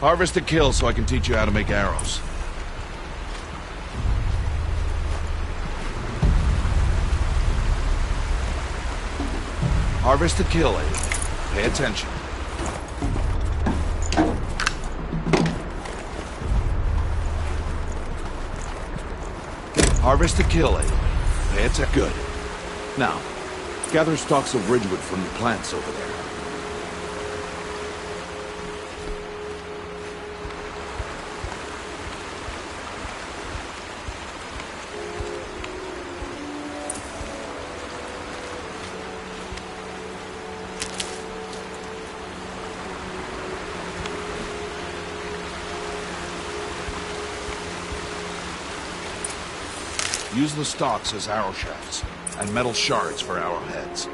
Harvest a kill so I can teach you how to make arrows. Harvest a kill, Aloy. Pay attention. Harvest a kill, Aloy. Pay attention. Good. Now, gather stalks of ridgewood from the plants over there. Use the stalks as arrow shafts, and metal shards for arrowheads.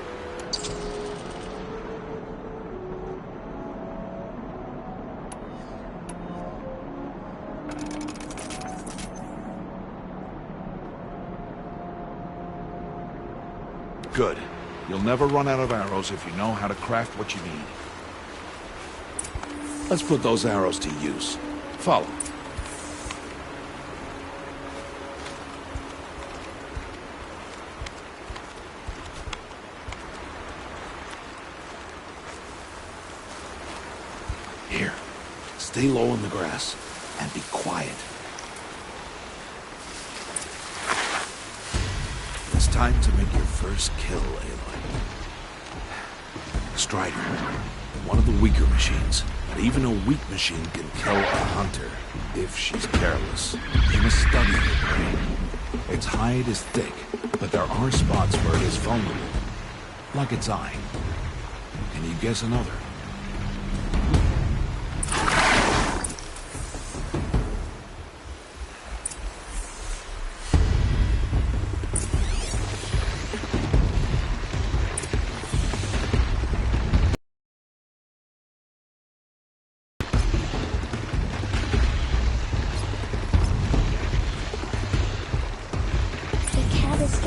Good. You'll never run out of arrows if you know how to craft what you need. Let's put those arrows to use. Follow. Here, stay low in the grass, and be quiet. It's time to make your first kill, Aloy. Strider, one of the weaker machines, but even a weak machine can kill a hunter, if she's careless. You must study her prey. Its hide is thick, but there are spots where it is vulnerable, like its eye. Can you guess another?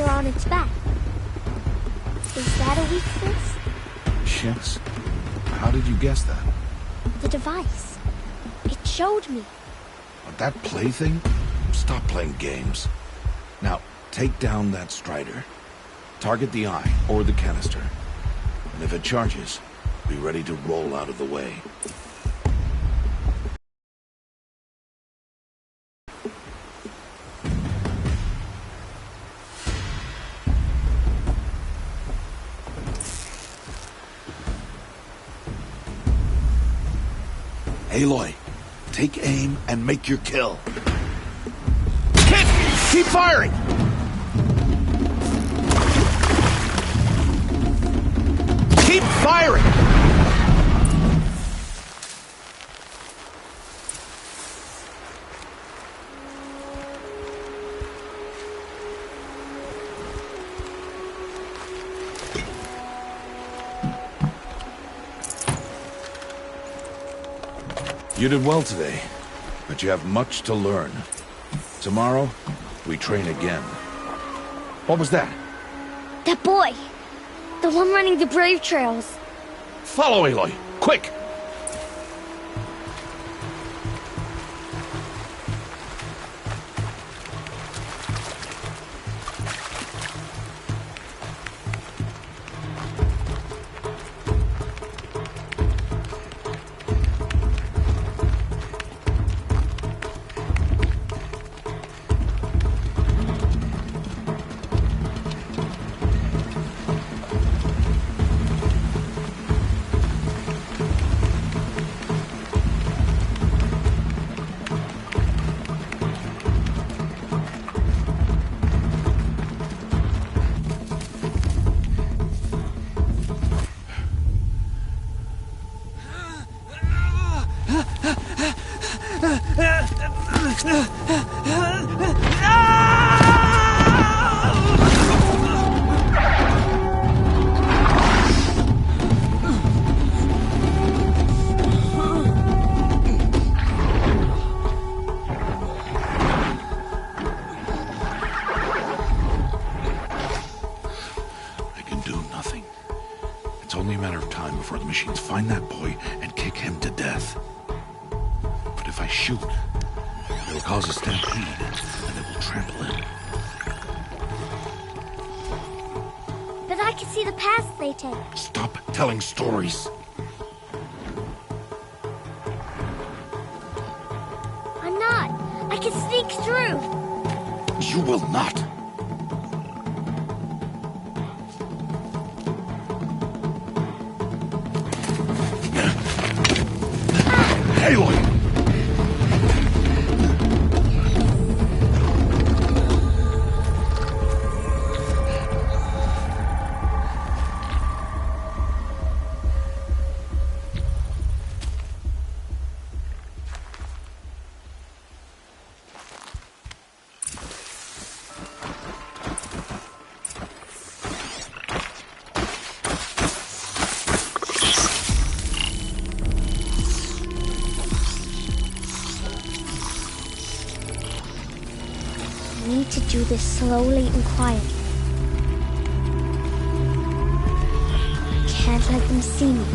On its back. Is that a weakness? Yes. How did you guess that? The device. It showed me. That plaything? Stop playing games. Now, take down that Strider. Target the eye, or the canister. And if it charges, be ready to roll out of the way. Aloy, take aim and make your kill. Hit! Keep firing! Keep firing! You did well today, but you have much to learn. Tomorrow, we train again. What was that? That boy! The one running the brave trails. Follow Aloy, quick! It's only a matter of time before the machines find that boy and kick him to death. shoot, it will cause a stampede, and it will trample him. But I can see the paths they take. Stop telling stories. I'm not. I can sneak through. You will not. Aloy! I need to do this slowly and quietly. Can't let them see me.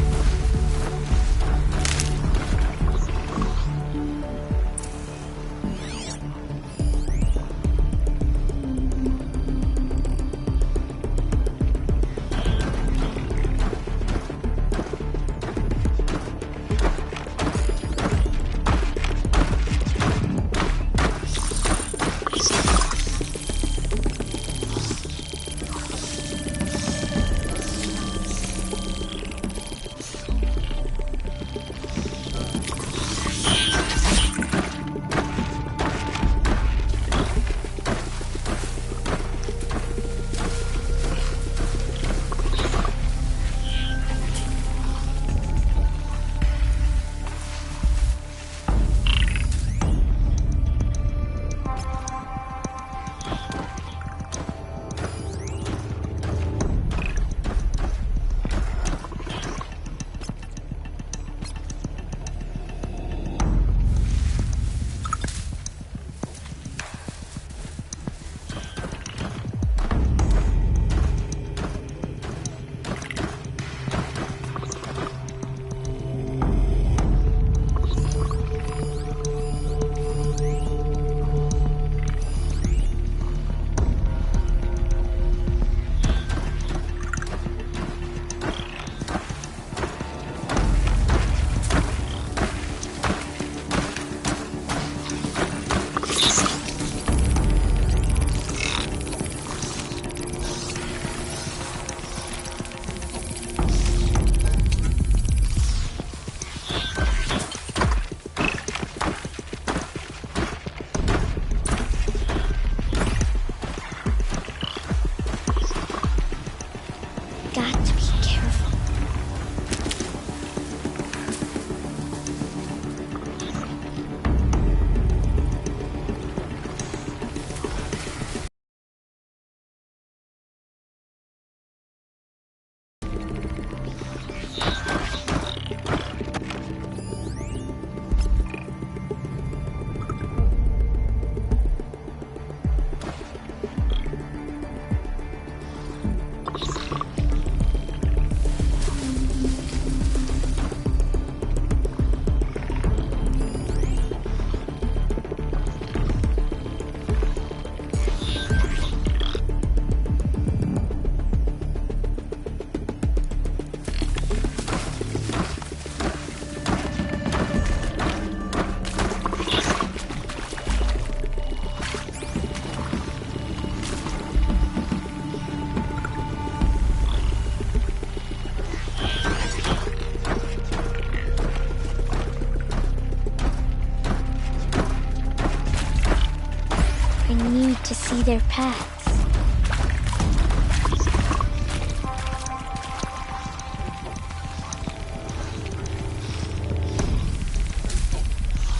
To see their paths.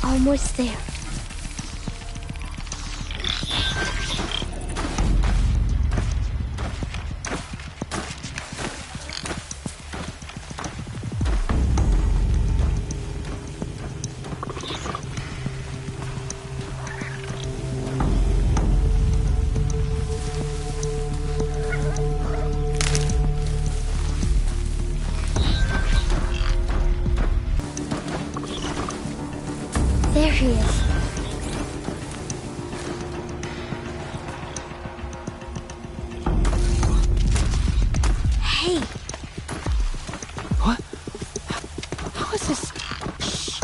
Almost there. There he is. Hey. What? How is this? Shh.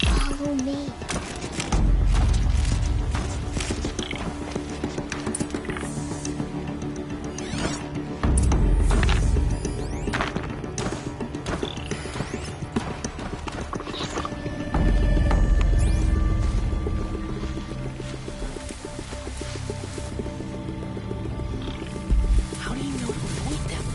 Follow me. How do you know to avoid them?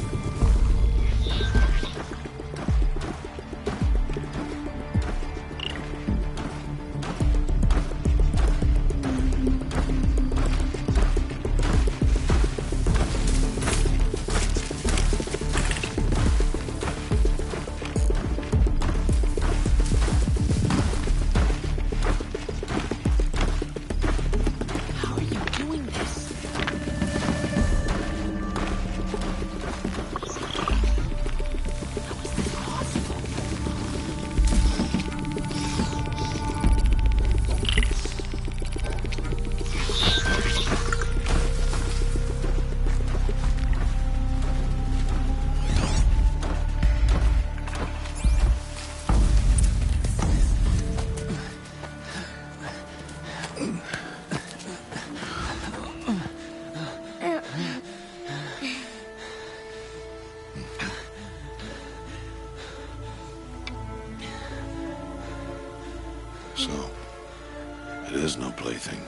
How are you doing this? How is this possible? So, it is no plaything.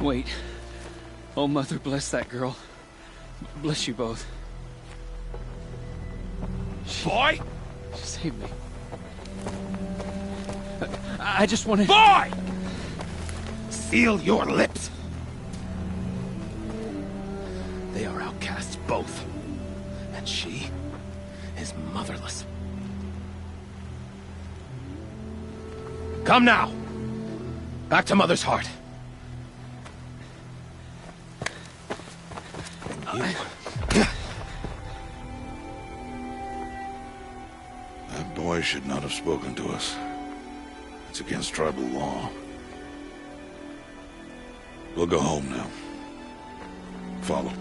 Wait. Oh, Mother, bless that girl. Bless you both. Boy! She saved me. I just wanted... Boy! Seal your lips! They are outcasts, both. And she is motherless. Come now. Back to Mother's heart. That boy should not have spoken to us. It's against tribal law. We'll go home now. Follow.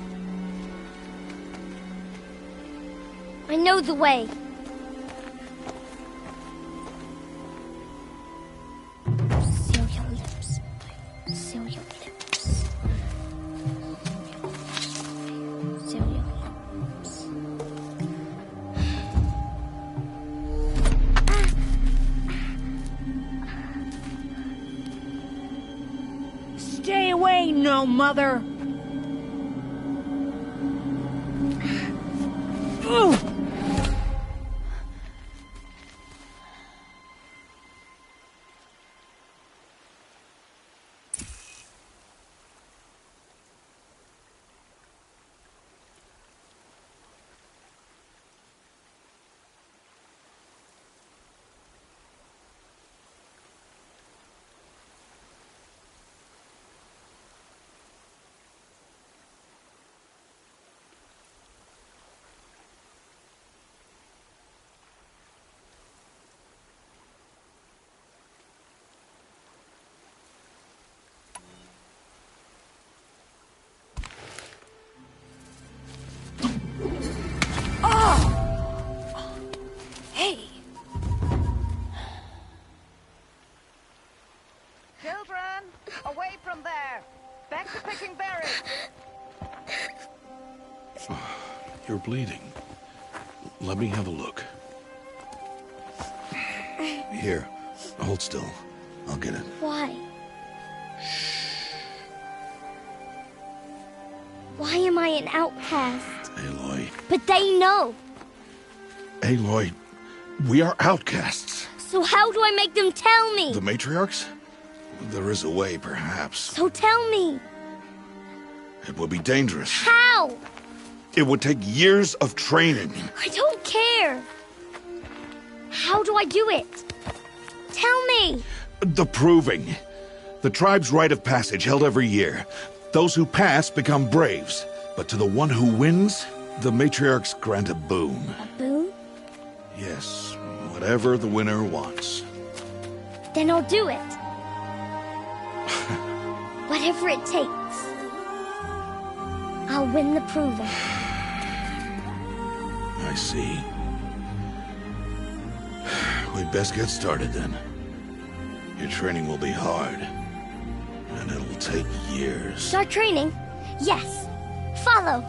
I know the way. Seal your lips. Seal your lips. Seal your lips. Stay away, no mother. Ooh. Hey! Children, away from there. Back to picking berries. You're bleeding. Let me have a look. Here, hold still. I'll get it. Why? Why am I an outcast? Aloy. But they know. Aloy, we are outcasts. So how do I make them tell me? The matriarchs? There is a way, perhaps. So tell me. It would be dangerous. How? It would take years of training. I don't care. How do I do it? Tell me. The proving. The tribe's rite of passage held every year. Those who pass become braves, but to the one who wins, the matriarchs grant a boon. A boon? Yes, whatever the winner wants. Then I'll do it. Whatever it takes. I'll win the proving. I see. We'd best get started then. Your training will be hard, and it'll take years. Start training? Yes. Follow.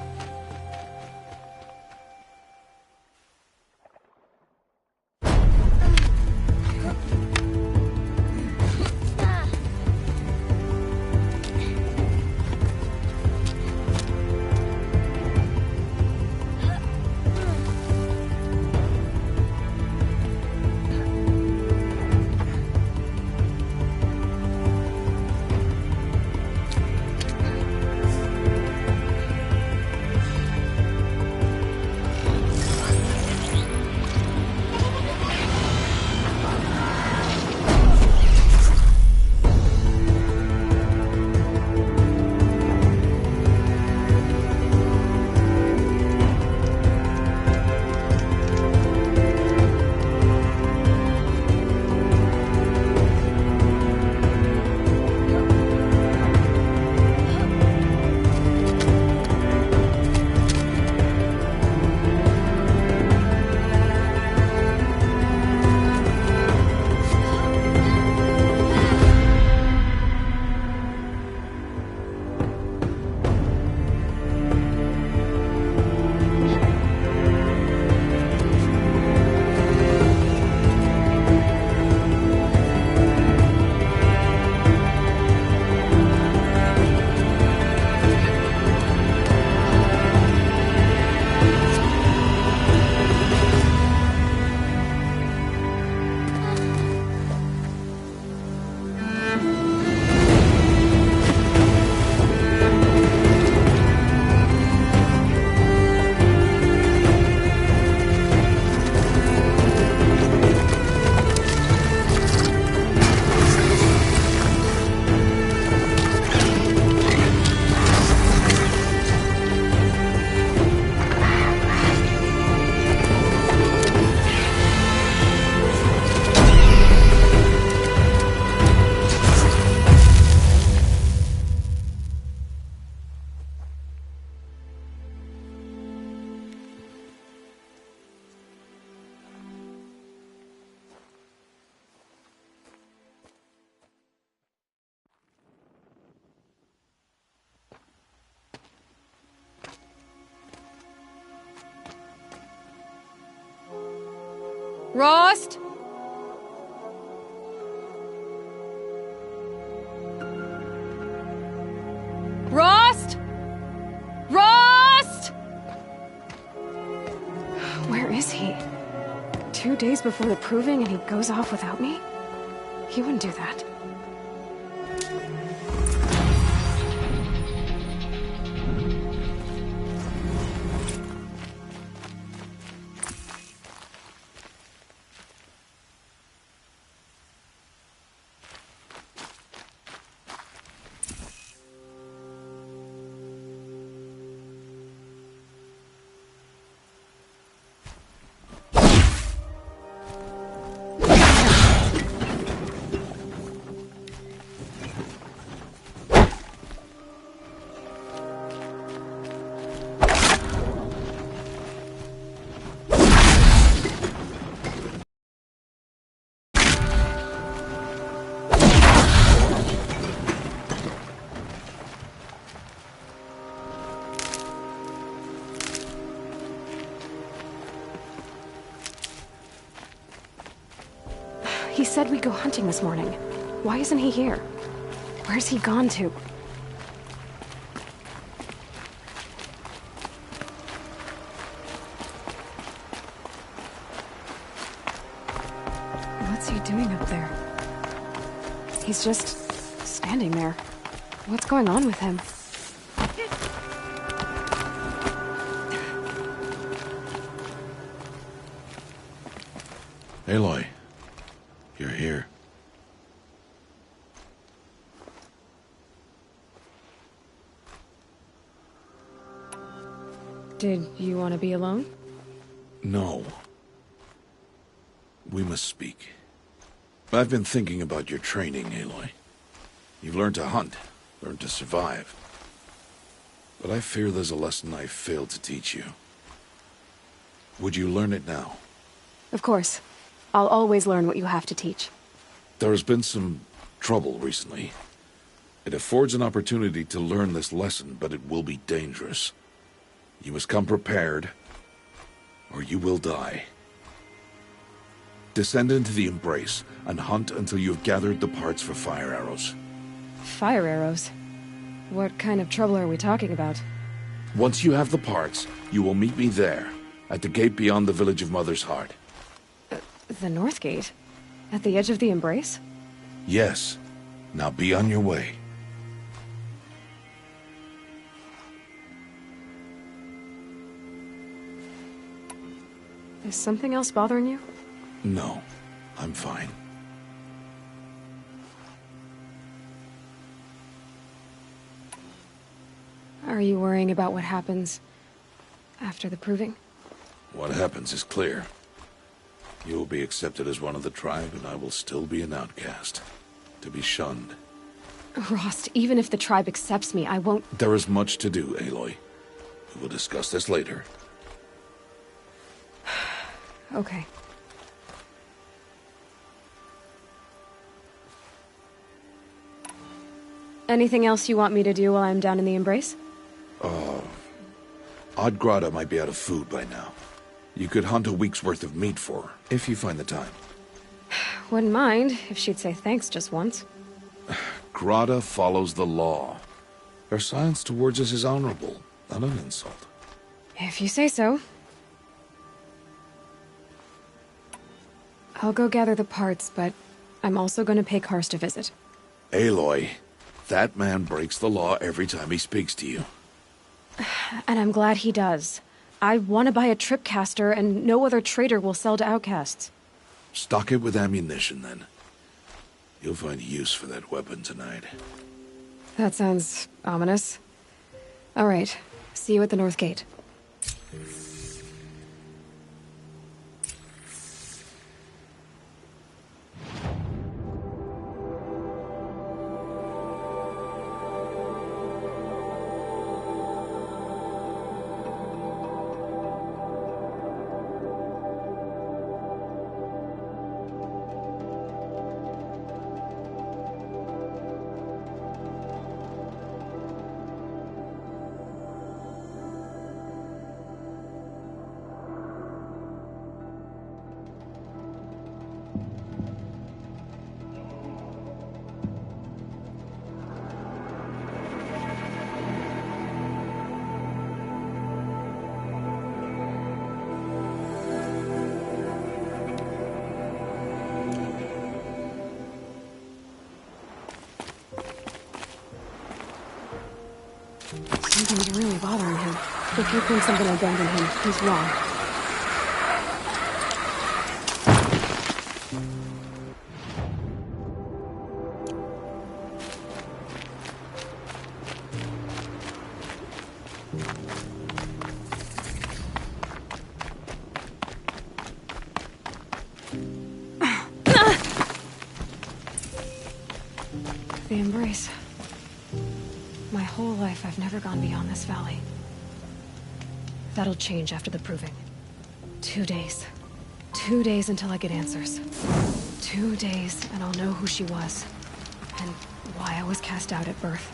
Rost? Rost? Rost? Where is he? 2 days before the proving and he goes off without me? He wouldn't do that. He said we'd go hunting this morning. Why isn't he here? Where's he gone to? What's he doing up there? He's just standing there. What's going on with him? Aloy, you're here. Did you want to be alone? No. We must speak. I've been thinking about your training, Aloy. You've learned to hunt, learned to survive. But I fear there's a lesson I failed to teach you. Would you learn it now? Of course. I'll always learn what you have to teach. There has been some trouble recently. It affords an opportunity to learn this lesson, but it will be dangerous. You must come prepared, or you will die. Descend into the Embrace, and hunt until you have gathered the parts for fire arrows. Fire arrows? What kind of trouble are we talking about? Once you have the parts, you will meet me there, at the gate beyond the village of Mother's Heart. The North Gate? At the edge of the Embrace? Yes. Now be on your way. Is something else bothering you? No, I'm fine. Are you worrying about what happens after the proving? What happens is clear. You will be accepted as one of the tribe, and I will still be an outcast. To be shunned. Rost, even if the tribe accepts me, I won't... There is much to do, Aloy. We will discuss this later. Okay. Anything else you want me to do while I'm down in the Embrace? Odgrada might be out of food by now. You could hunt a week's worth of meat for her, if you find the time. Wouldn't mind if she'd say thanks just once. Grada follows the law. Her silence towards us is honorable, not an insult. If you say so. I'll go gather the parts, but I'm also going to pay Karst a visit. Aloy, that man breaks the law every time he speaks to you. And I'm glad he does. I want to buy a tripcaster, and no other trader will sell to outcasts. Stock it with ammunition, then. You'll find use for that weapon tonight. That sounds ominous. All right. See you at the North Gate. Something's really bothering him. If he thinks I'm gonna abandon him, he's wrong. The Embrace. My whole life, I've never gone beyond this valley. That'll change after the proving. 2 days. 2 days until I get answers. 2 days, and I'll know who she was. And why I was cast out at birth.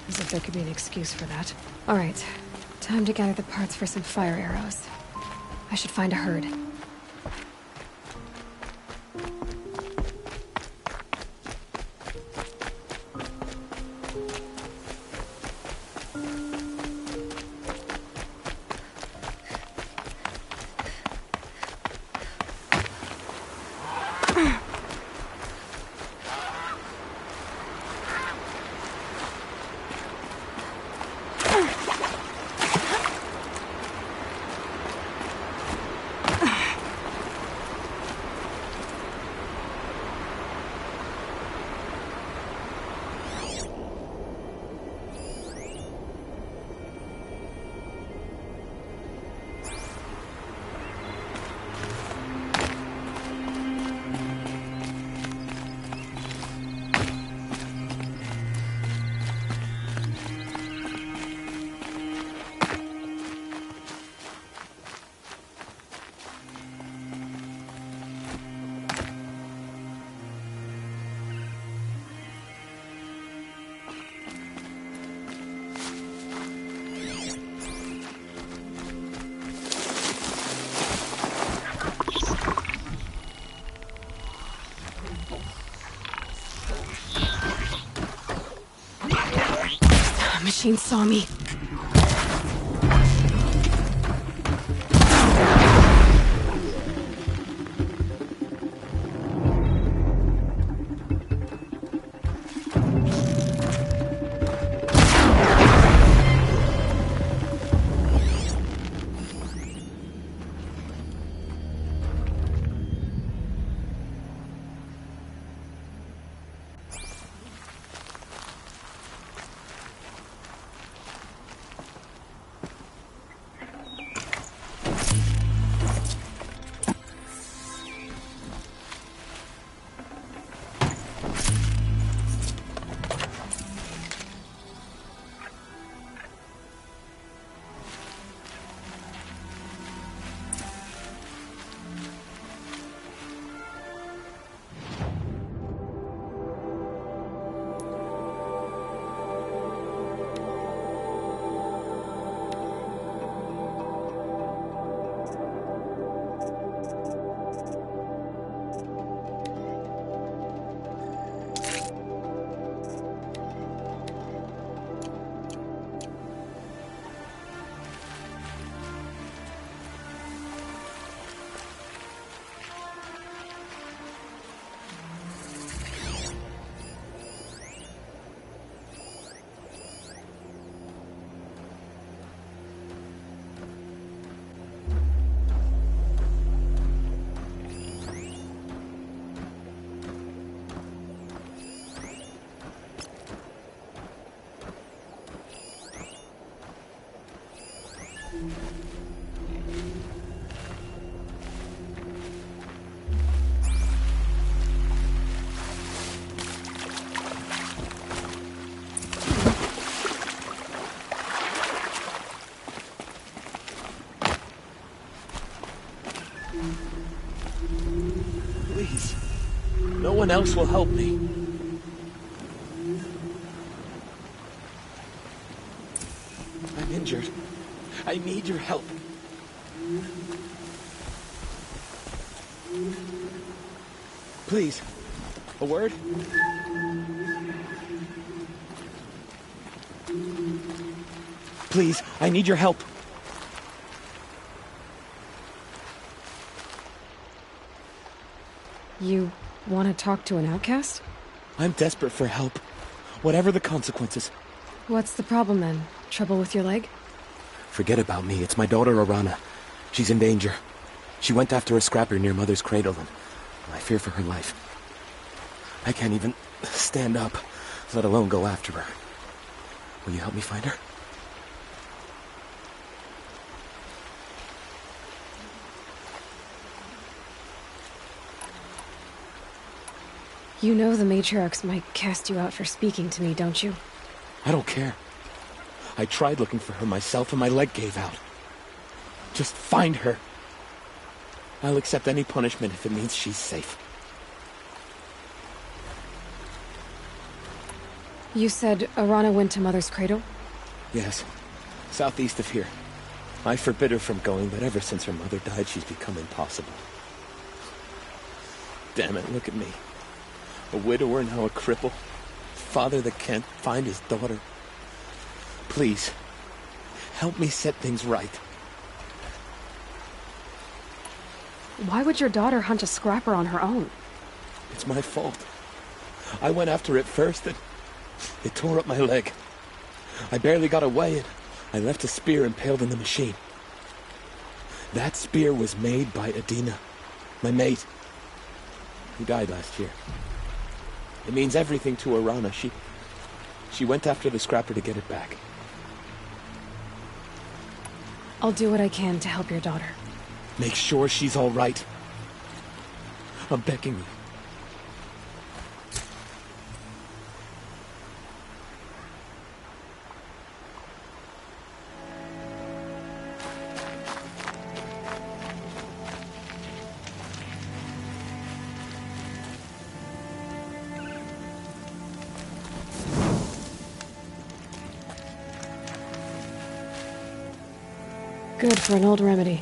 As if there could be an excuse for that. Alright, time to gather the parts for some fire arrows. I should find a herd. machine saw me. Please. No one else will help me. I'm injured. I need your help. Please. A word? Please, I need your help. You want to talk to an outcast? I'm desperate for help. Whatever the consequences. What's the problem then? Trouble with your leg? Forget about me. It's my daughter, Arana. She's in danger. She went after a scrapper near Mother's cradle, and I fear for her life. I can't even stand up, let alone go after her. Will you help me find her? You know the matriarchs might cast you out for speaking to me, don't you? I don't care. I tried looking for her myself and my leg gave out. Just find her. I'll accept any punishment if it means she's safe. You said Arana went to Mother's cradle? Yes, southeast of here. I forbid her from going, but ever since her mother died, she's become impossible. Damn it, look at me. A widower, now a cripple. Father that can't find his daughter. Please, help me set things right. Why would your daughter hunt a scrapper on her own? It's my fault. I went after it first, and it tore up my leg. I barely got away, and I left a spear impaled in the machine. That spear was made by Adina, my mate, who died last year. It means everything to Arana. She went after the scrapper to get it back. I'll do what I can to help your daughter. Make sure she's all right. I'm begging you. Good for an old remedy.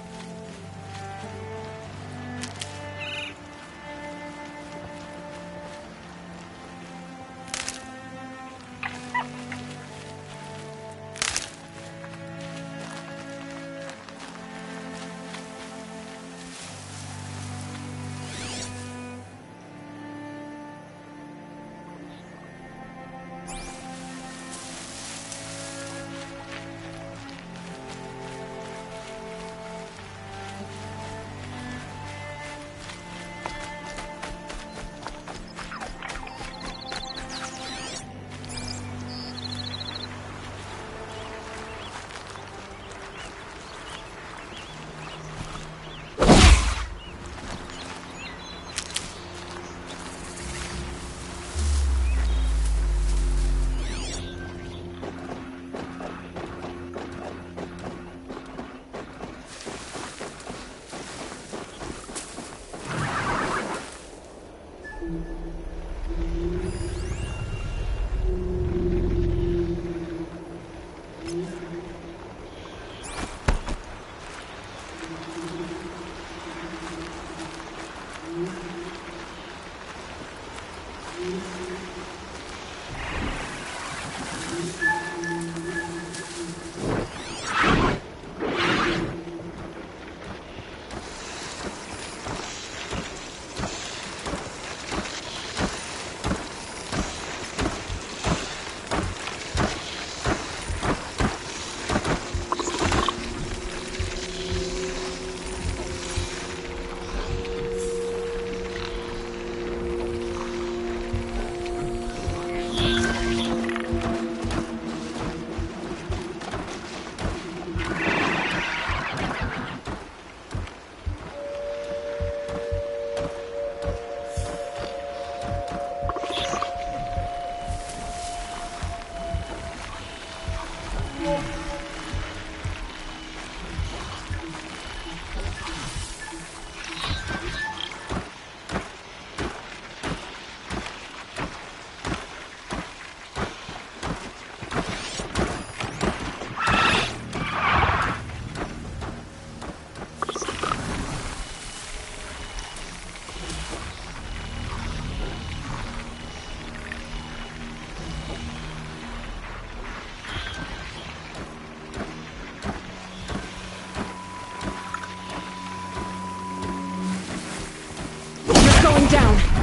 going down.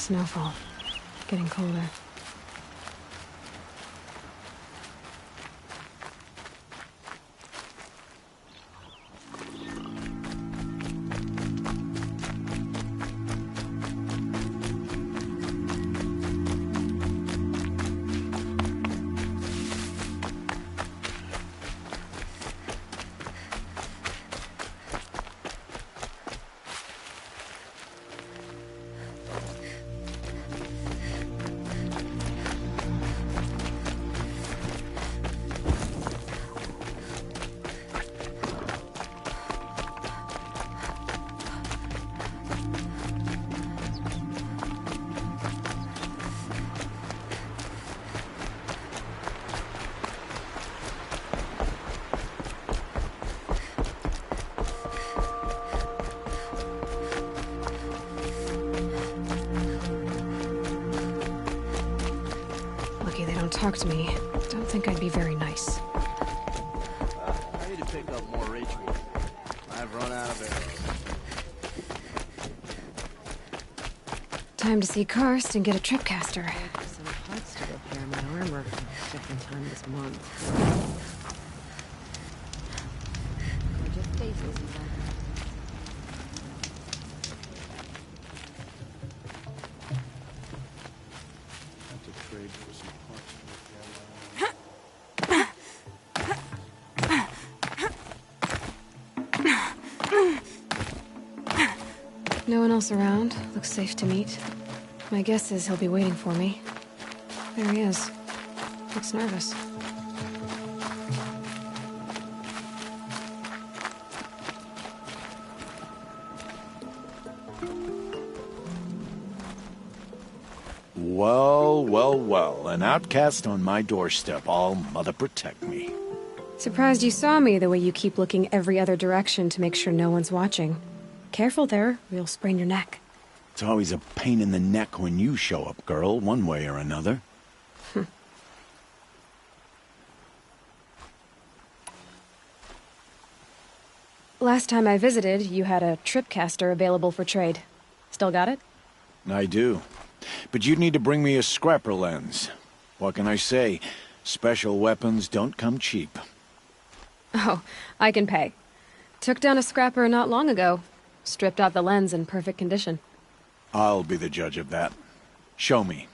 snowfall. Getting colder. Lucky they don't talk to me. Don't think I'd be very nice. I need to pick up more ritual. I've run out of arrows. Time to see Karst and get a tripcaster. Some parts to repair my armor for the second time this month. Just faces, No one else around. Looks safe to meet. My guess is he'll be waiting for me. There he is. Looks nervous. Well, well, well. An outcast on my doorstep. All mother protect me. Surprised you saw me the way you keep looking every other direction to make sure no one's watching. Careful there, or you'll sprain your neck. It's always a pain in the neck when you show up, girl, one way or another. Last time I visited, you had a tripcaster available for trade. Still got it? I do. But you'd need to bring me a scrapper lens. What can I say? Special weapons don't come cheap. Oh, I can pay. Took down a scrapper not long ago. Stripped out the lens in perfect condition. I'll be the judge of that. Show me.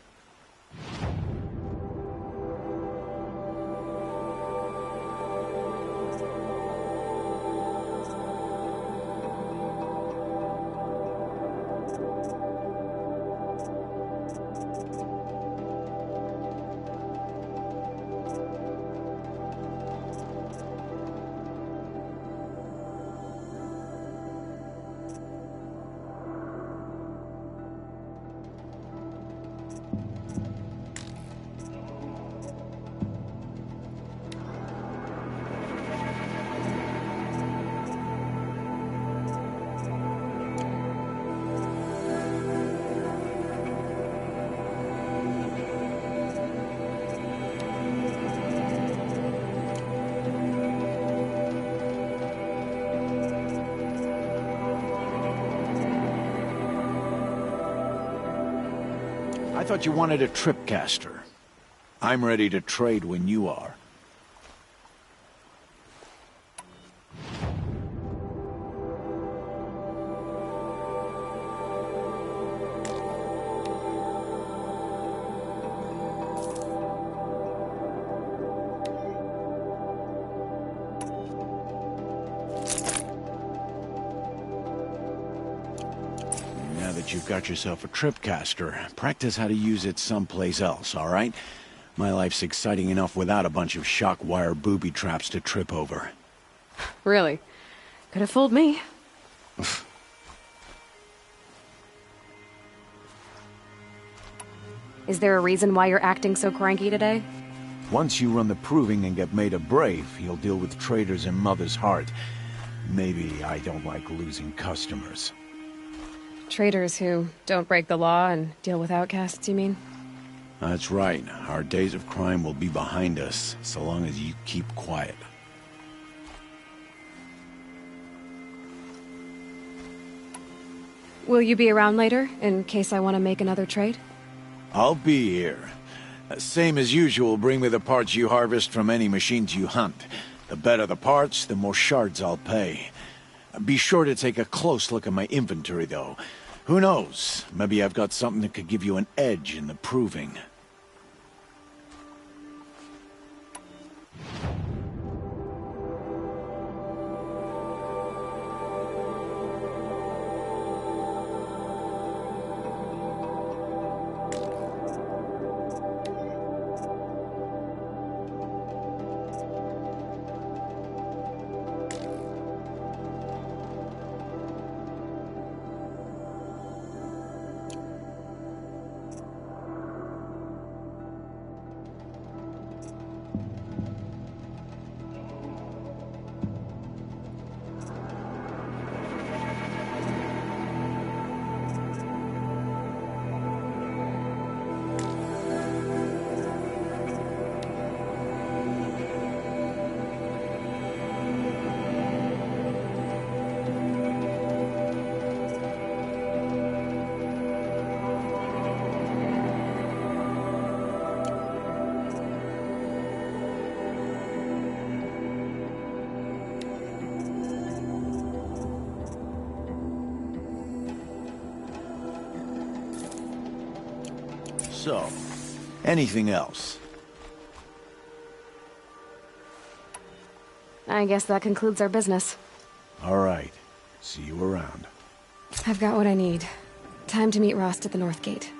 I thought you wanted a tripcaster. I'm ready to trade when you are. Now that you've got yourself a tripcaster, practice how to use it someplace else, all right? My life's exciting enough without a bunch of shock wire booby traps to trip over. Really? Could have fooled me. Is there a reason why you're acting so cranky today? Once you run the proving and get made a brave, you'll deal with traitors in Mother's Heart. Maybe I don't like losing customers. Traitors who don't break the law and deal with outcasts, you mean? That's right. Our days of crime will be behind us, so long as you keep quiet. Will you be around later, in case I want to make another trade? I'll be here. Same as usual, bring me the parts you harvest from any machines you hunt. The better the parts, the more shards I'll pay. Be sure to take a close look at my inventory, though. Who knows? Maybe I've got something that could give you an edge in the proving. So, anything else? I guess that concludes our business. All right. See you around. I've got what I need. Time to meet Rost at the North Gate.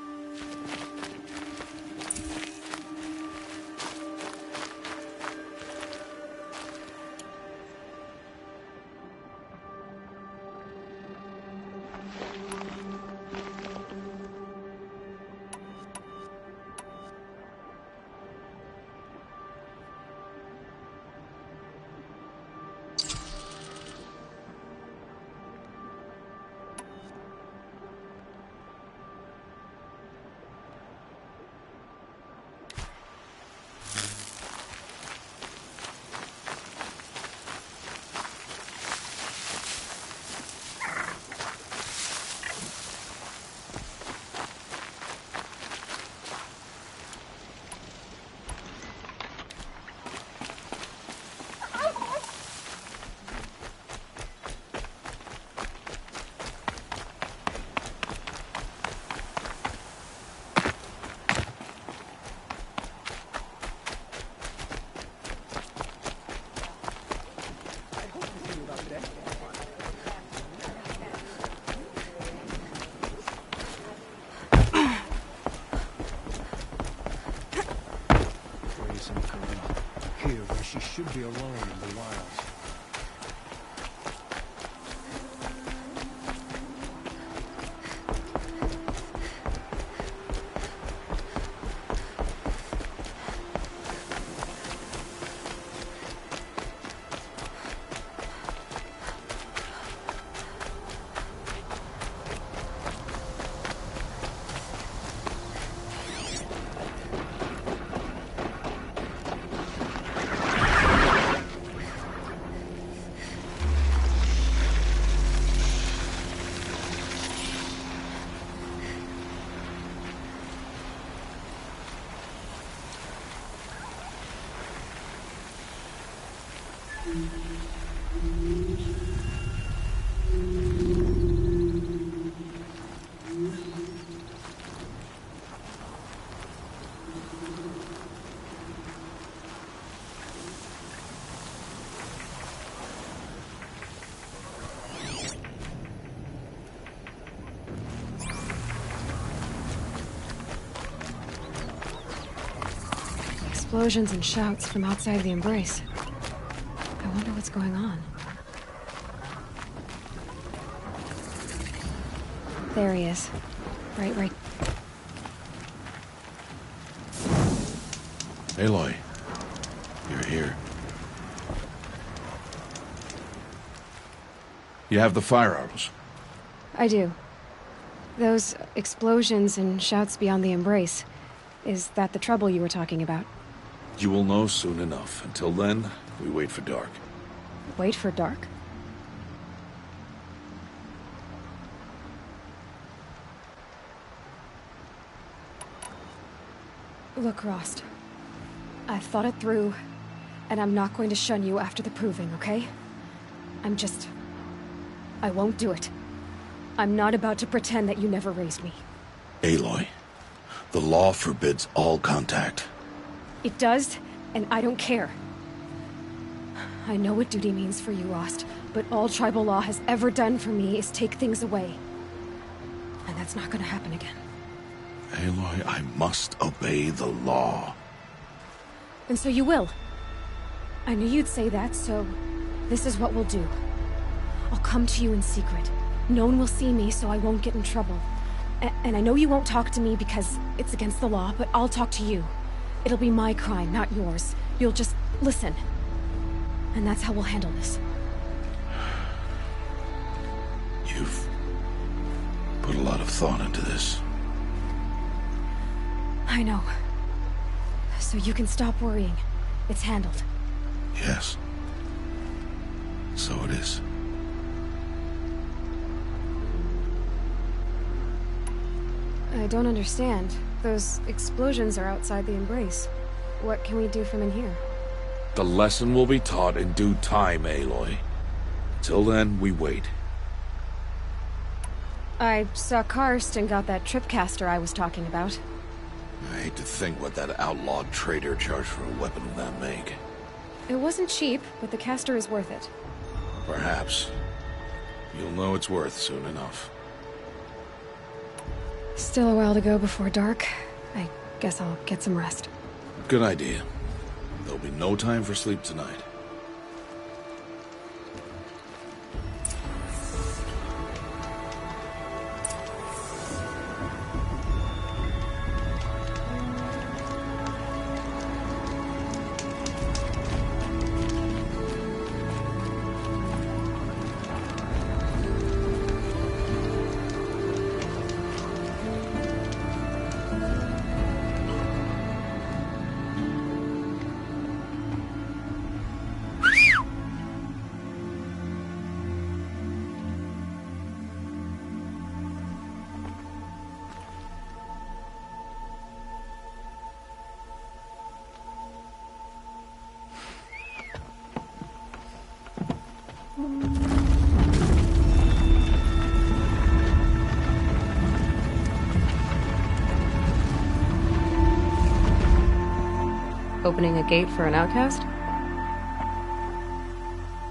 She should be alone in the wilds. Explosions and shouts from outside the Embrace. I wonder what's going on. There he is. Right. Aloy, you're here. You have the fire arrows? I do. Those explosions and shouts beyond the Embrace. Is that the trouble you were talking about? You will know soon enough. Until then, we wait for dark. Wait for dark? Look, Rost. I've thought it through, and I'm not going to shun you after the proving, okay? I won't do it. I'm not about to pretend that you never raised me. Aloy, the law forbids all contact. It does, and I don't care. I know what duty means for you, Rost, but all tribal law has ever done for me is take things away. And that's not gonna happen again. Aloy, I must obey the law. And so you will. I knew you'd say that, so this is what we'll do. I'll come to you in secret. No one will see me, so I won't get in trouble. And I know you won't talk to me because it's against the law, but I'll talk to you. It'll be my crime, not yours. You'll just listen. And that's how we'll handle this. You've put a lot of thought into this. I know. So you can stop worrying. It's handled. Yes. So it is. I don't understand. Those explosions are outside the Embrace. What can we do from in here? The lesson will be taught in due time, Aloy. Till then, we wait. I saw Karst and got that tripcaster I was talking about. I hate to think what that outlawed trader charged for a weapon of that make. It wasn't cheap, but the caster is worth it. Perhaps. You'll know it's worth soon enough. Still a while to go before dark. I guess I'll get some rest. Good idea. There'll be no time for sleep tonight. Opening a gate for an outcast?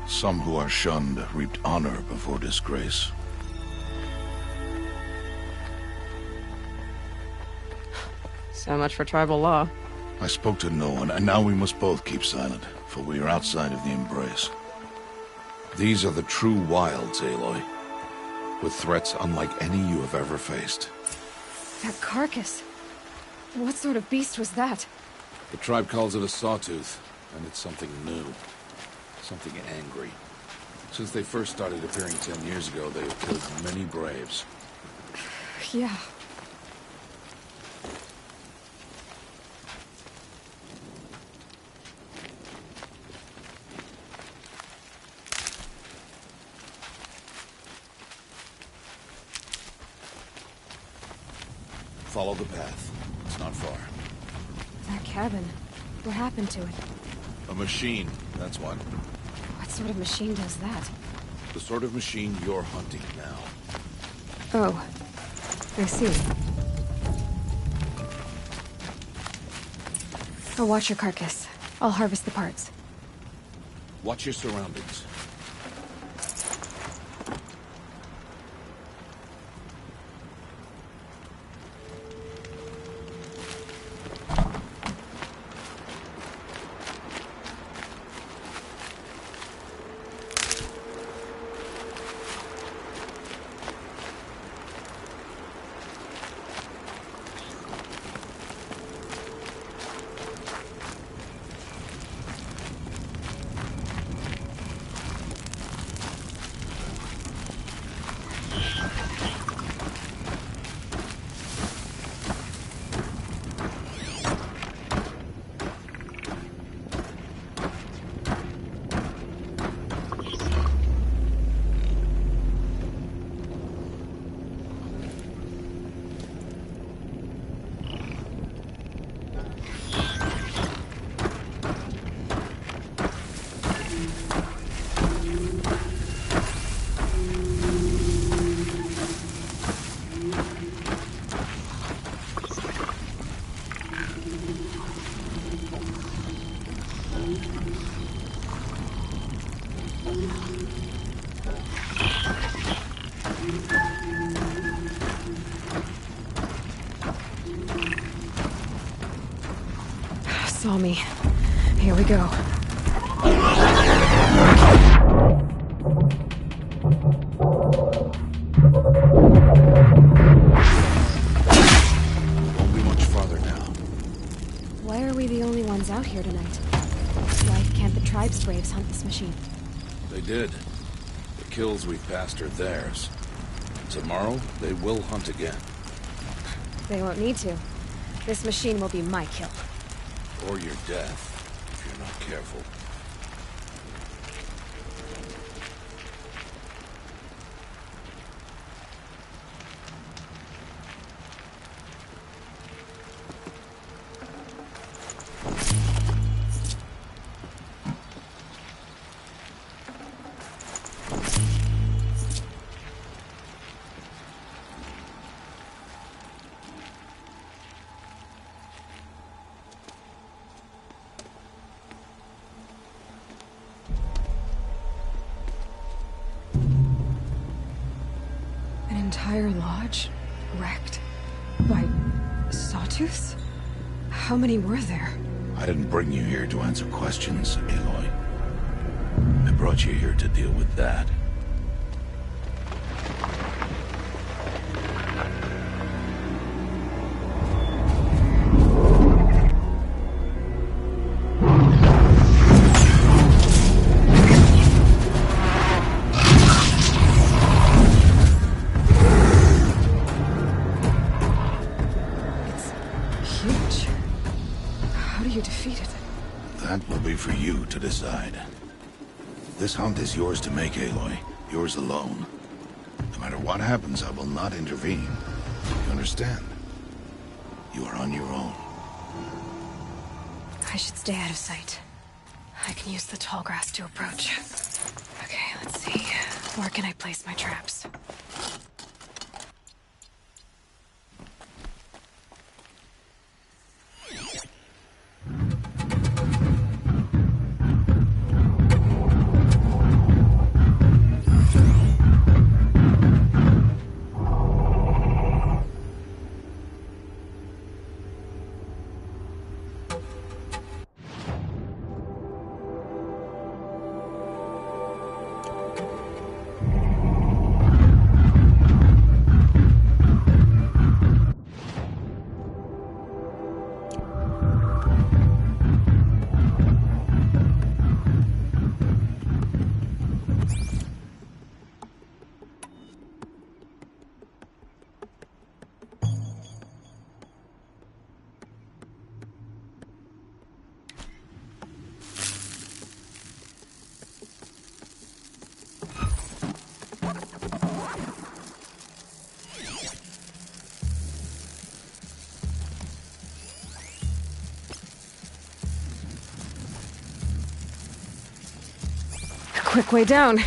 Some who are shunned reaped honor before disgrace. So much for tribal law. I spoke to no one, and now we must both keep silent, for we are outside of the Embrace. These are the true wilds, Aloy, with threats unlike any you have ever faced. That carcass. What sort of beast was that? The tribe calls it a sawtooth, and it's something new. Something angry. Since they first started appearing 10 years ago, they have killed many braves. Yeah. Follow the path. It's not far. That cabin. What happened to it? A machine, that's what. What sort of machine does that? The sort of machine you're hunting now. Oh. I see. I'll watch your carcass. I'll harvest the parts. Watch your surroundings. saw me. Here we go. Won't be much farther now. Why are we the only ones out here tonight? Why can't the tribe's braves hunt this machine? They did. The kills we've passed are theirs. Tomorrow, they will hunt again. They won't need to. This machine will be my kill. Or your death, if you're not careful. An entire lodge wrecked by sawtooths? How many were there? I didn't bring you here to answer questions, Aloy. I brought you here to deal with that. Huge. How do you defeat it? That will be for you to decide. This hunt is yours to make, Aloy. Yours alone. No matter what happens, I will not intervene. You understand? You are on your own. I should stay out of sight. I can use the tall grass to approach. Okay, let's see. Where can I place my traps? Quick way down.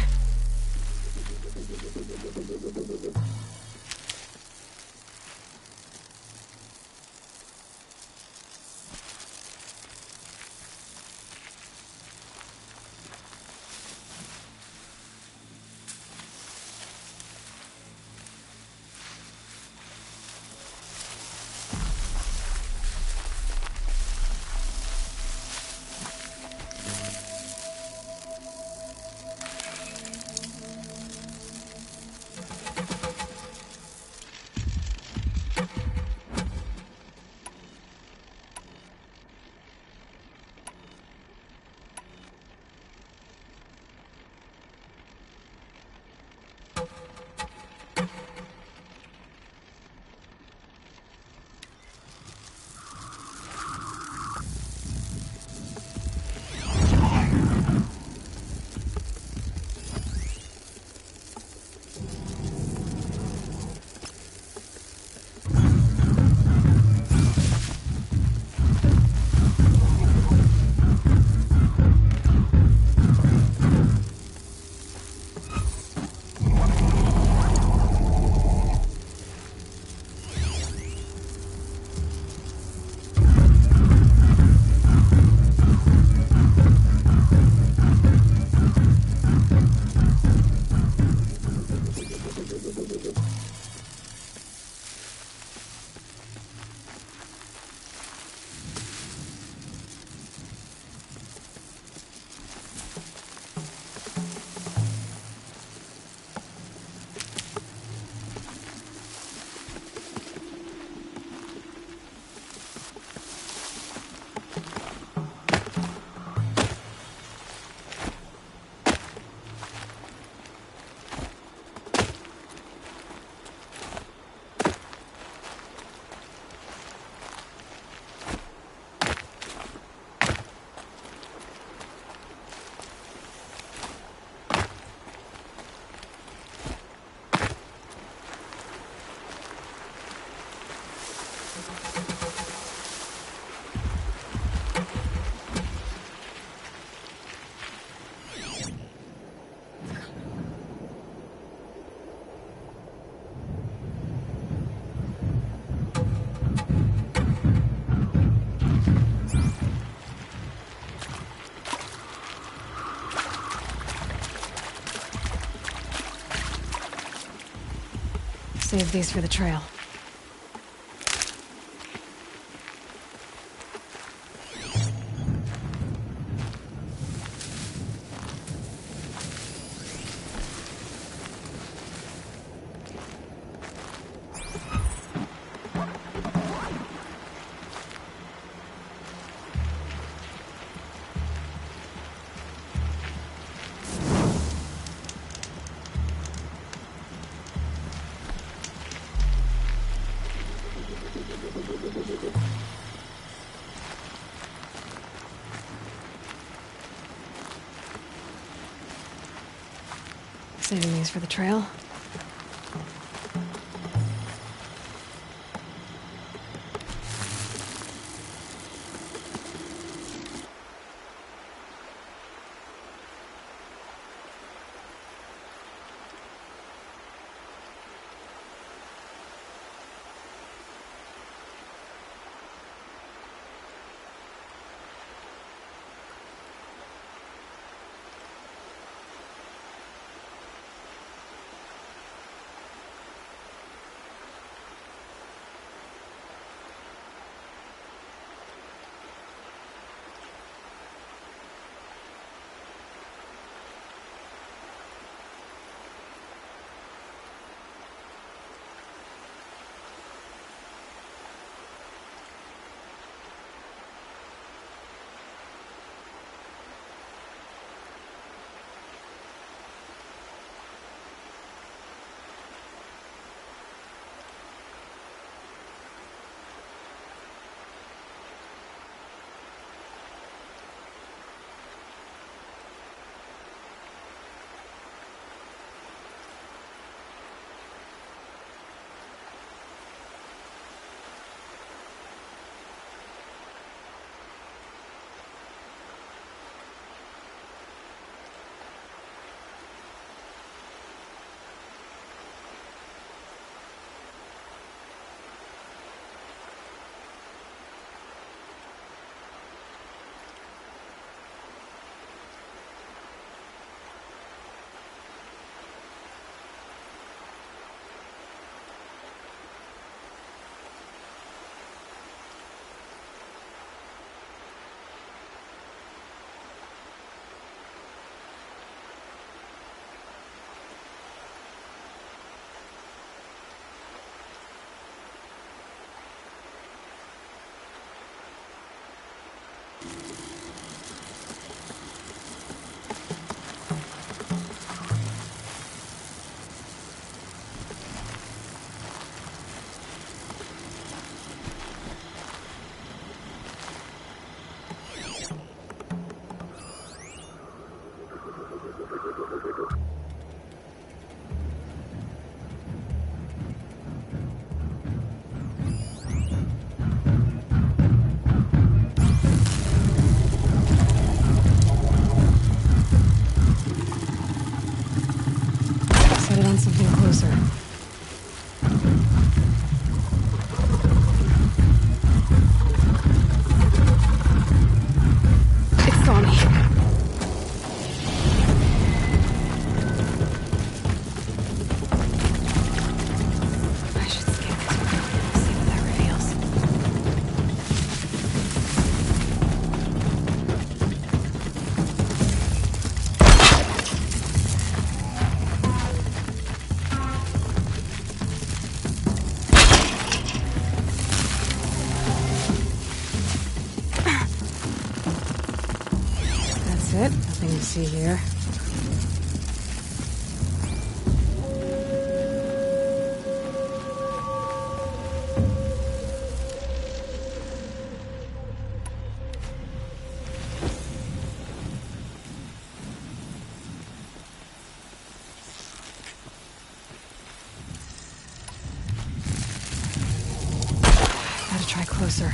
Save these for the trail. Saving these for the trail. Something closer. It saw me. I should scan it. See what that reveals. It. Nothing to see here. Gotta try closer.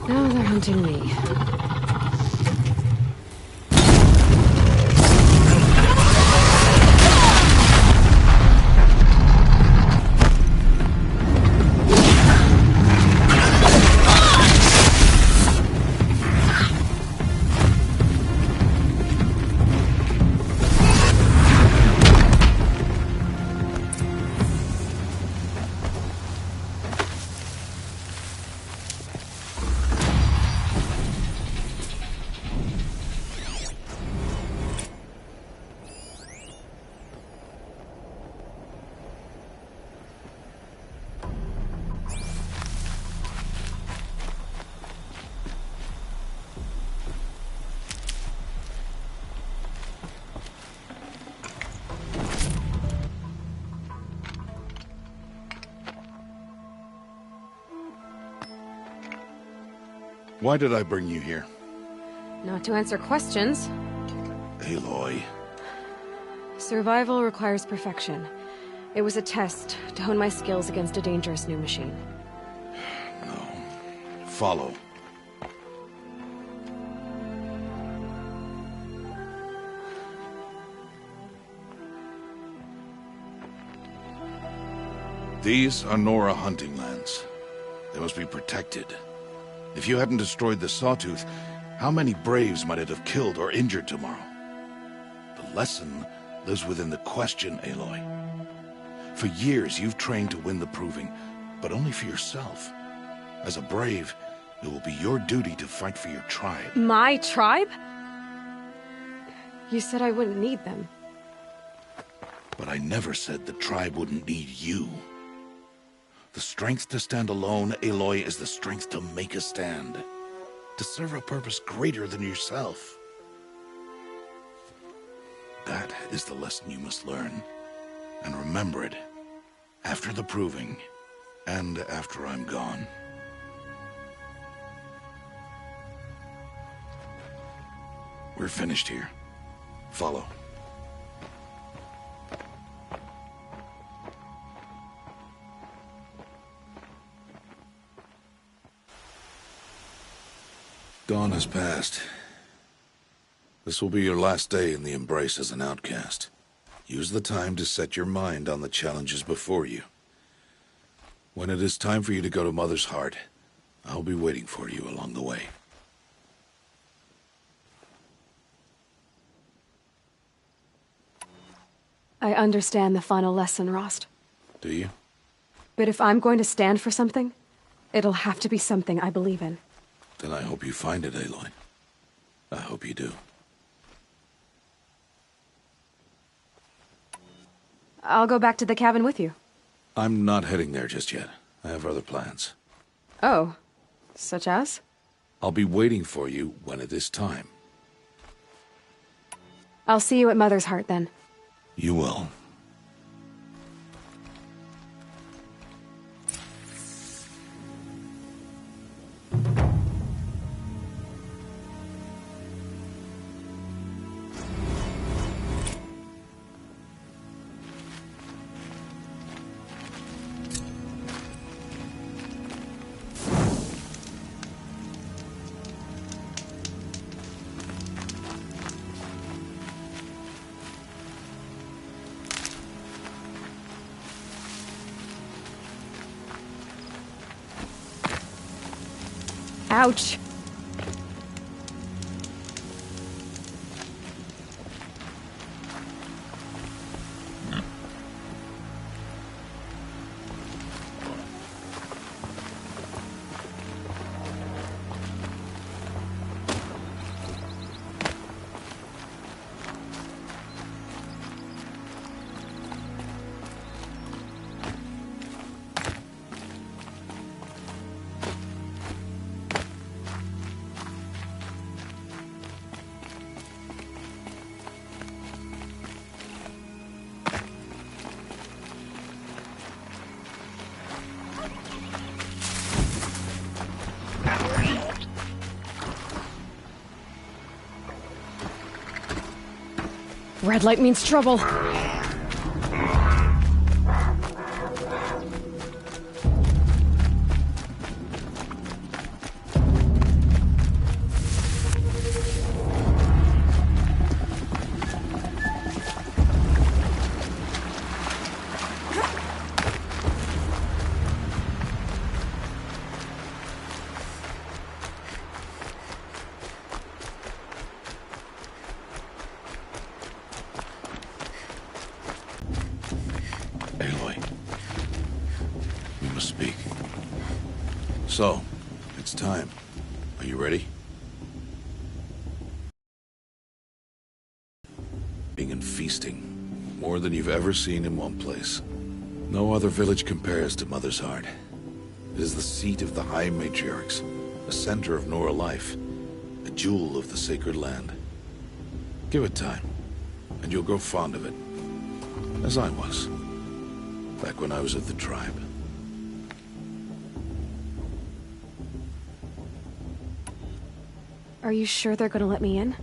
Now they're hunting me. Why did I bring you here? Not to answer questions. Aloy. Survival requires perfection. It was a test to hone my skills against a dangerous new machine. No. Follow. These are Nora hunting lands. They must be protected. If you hadn't destroyed the Sawtooth, how many Braves might it have killed or injured tomorrow? The lesson lives within the question, Aloy. For years, you've trained to win the Proving, but only for yourself. As a Brave, it will be your duty to fight for your tribe. My tribe? You said I wouldn't need them. But I never said the tribe wouldn't need you. The strength to stand alone, Aloy, is the strength to make a stand. To serve a purpose greater than yourself. That is the lesson you must learn. And remember it. After the Proving. And after I'm gone. We're finished here. Follow. Dawn has passed. This will be your last day in the Embrace as an outcast. Use the time to set your mind on the challenges before you. When it is time for you to go to Mother's Heart, I'll be waiting for you along the way. I understand the final lesson, Rost. Do you? But if I'm going to stand for something, it'll have to be something I believe in. Then I hope you find it, Aloy. I hope you do. I'll go back to the cabin with you. I'm not heading there just yet. I have other plans. Oh, such as? I'll be waiting for you when it is time. I'll see you at Mother's Heart then. You will. Ouch. Red light means trouble. Aloy, we must speak. So, it's time. Are you ready? And feasting, more than you've ever seen in one place. No other village compares to Mother's Heart. It is the seat of the High Matriarchs, the center of Nora life, a jewel of the sacred land. Give it time, and you'll grow fond of it, as I was, back when I was at the tribe. Are you sure they're gonna let me in?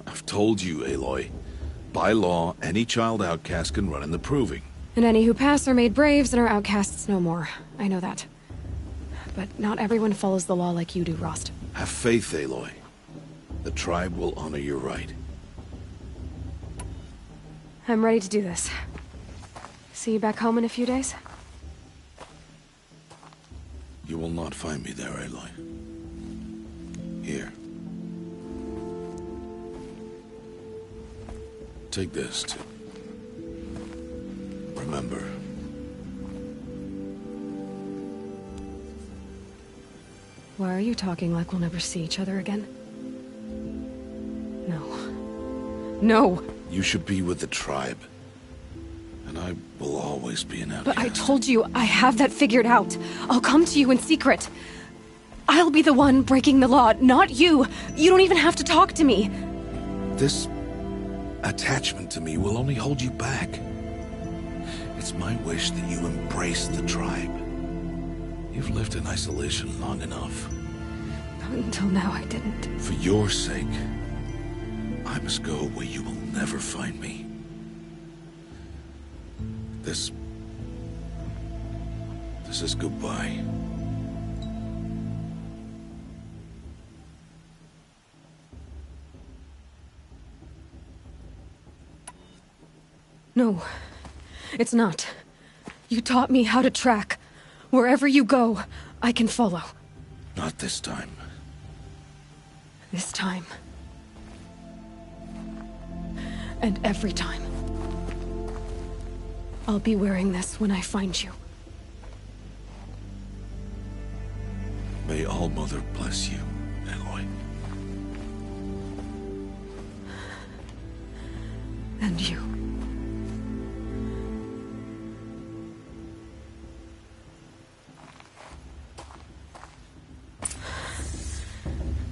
I've told you, Aloy. By law, any child outcast can run in the Proving. And any who pass are made braves and are outcasts no more. I know that. But not everyone follows the law like you do, Rost. Have faith, Aloy. The tribe will honor your right. I'm ready to do this. See you back home in a few days? You will not find me there, Aloy. Here. Take this to remember. Why are you talking like we'll never see each other again? No. No! You should be with the tribe. And I will always be an outcast. But I told you, I have that figured out. I'll come to you in secret. I'll be the one breaking the law, not you. You don't even have to talk to me. This attachment to me will only hold you back. It's my wish that you embrace the tribe. You've lived in isolation long enough. Until now, I didn't. For your sake, I must go where you will never find me. This is goodbye. No, it's not. You taught me how to track. Wherever you go, I can follow. Not this time. This time. And every time. I'll be wearing this when I find you. May All Mother bless you, Aloy. And you.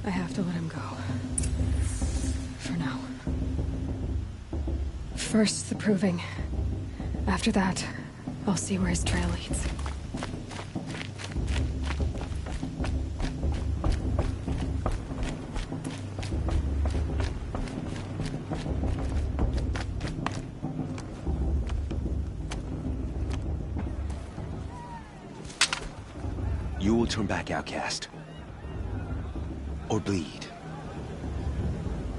I have to let him go. For now. First, the Proving. After that, I'll see where his trail leads. You will turn back, outcast. Or bleed.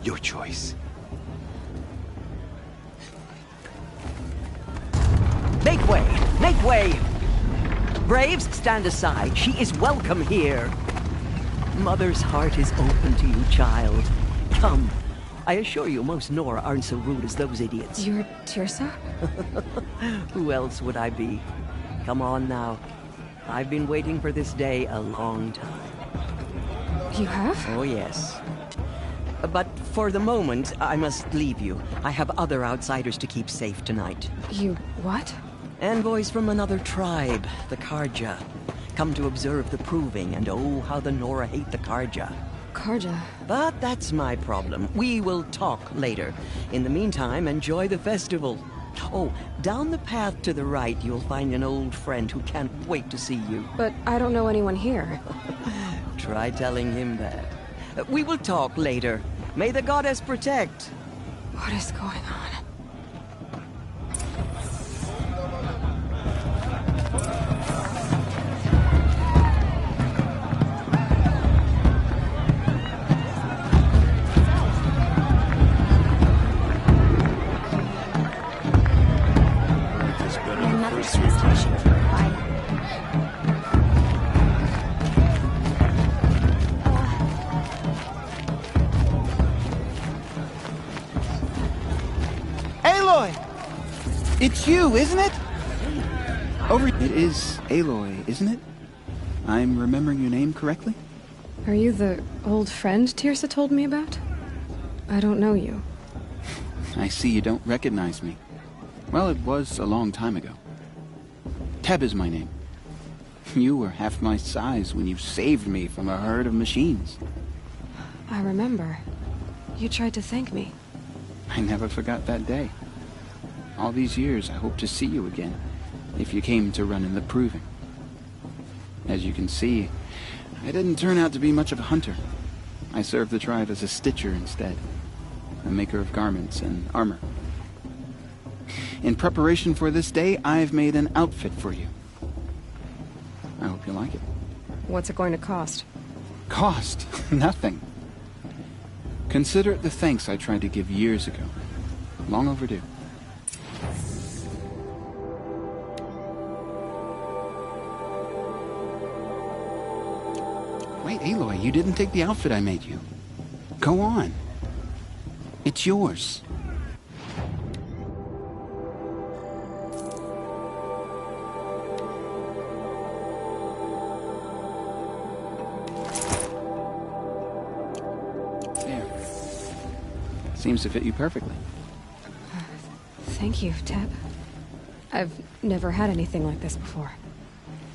Your choice. Make way! Make way! Braves, stand aside. She is welcome here. Mother's heart is open to you, child. Come. I assure you, most Nora aren't so rude as those idiots. You're Teersa? Who else would I be? Come on now. I've been waiting for this day a long time. You have? Oh, yes. But for the moment, I must leave you. I have other outsiders to keep safe tonight. You what? Envoys from another tribe, the Carja. Come to observe the Proving, and oh, how the Nora hate the Carja. Carja? But that's my problem. We will talk later. In the meantime, enjoy the festival. Oh, down the path to the right, you'll find an old friend who can't wait to see you. But I don't know anyone here. Try telling him that. We will talk later. May the goddess protect. What is going on? It's you, isn't it? It is Aloy, isn't it? I'm remembering your name correctly? Are you the old friend Tirsa told me about? I don't know you. I see you don't recognize me. Well, it was a long time ago. Teb is my name. You were half my size when you saved me from a herd of machines. I remember. You tried to thank me. I never forgot that day. All these years, I hope to see you again, if you came to run in the Proving. As you can see, I didn't turn out to be much of a hunter. I served the tribe as a stitcher instead, a maker of garments and armor. In preparation for this day, I've made an outfit for you. I hope you like it. What's it going to cost? Cost? Nothing. Consider it the thanks I tried to give years ago. Long overdue. Wait, Aloy, you didn't take the outfit I made you. Go on. It's yours. There. Seems to fit you perfectly. Thank you, Teb. I've never had anything like this before.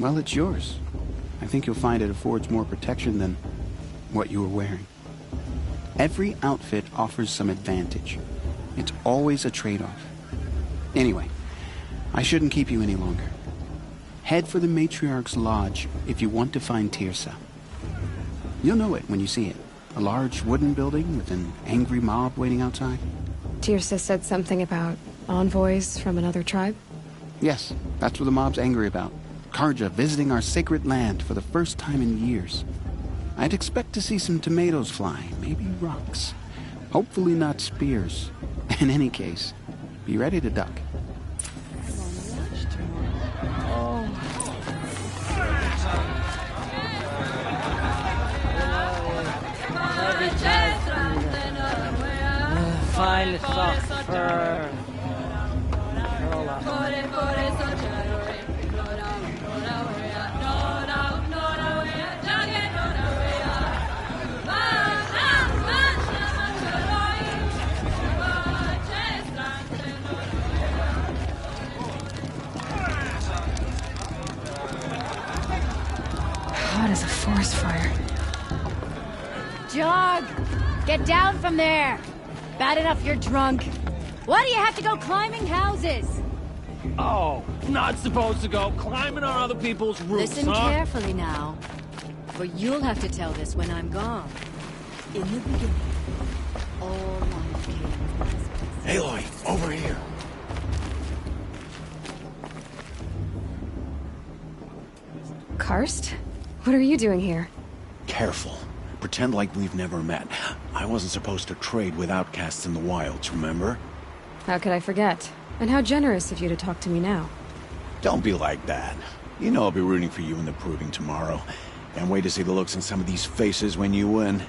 Well, it's yours. I think you'll find it affords more protection than what you were wearing. Every outfit offers some advantage. It's always a trade-off. Anyway, I shouldn't keep you any longer. Head for the Matriarch's Lodge if you want to find Tirsa. You'll know it when you see it. A large wooden building with an angry mob waiting outside. Tirsa said something about envoys from another tribe? Yes, that's what the mob's angry about. Carja visiting our sacred land for the first time in years. I'd expect to see some tomatoes fly, maybe rocks. Hopefully not spears. In any case, be ready to duck. Fine soft fur. Hot as a forest fire. Jog! Get down from there! Bad enough you're drunk. Why do you have to go climbing houses? Oh, not supposed to go climbing on other people's roofs, Listen huh? carefully now, for you'll have to tell this when I'm gone. In the beginning, all life came. Aloy, over here. Karst? What are you doing here? Careful. Pretend like we've never met. I wasn't supposed to trade with outcasts in the wilds, remember? How could I forget? And how generous of you to talk to me now. Don't be like that. You know I'll be rooting for you in the Proving tomorrow. Can't wait to see the looks on some of these faces when you win.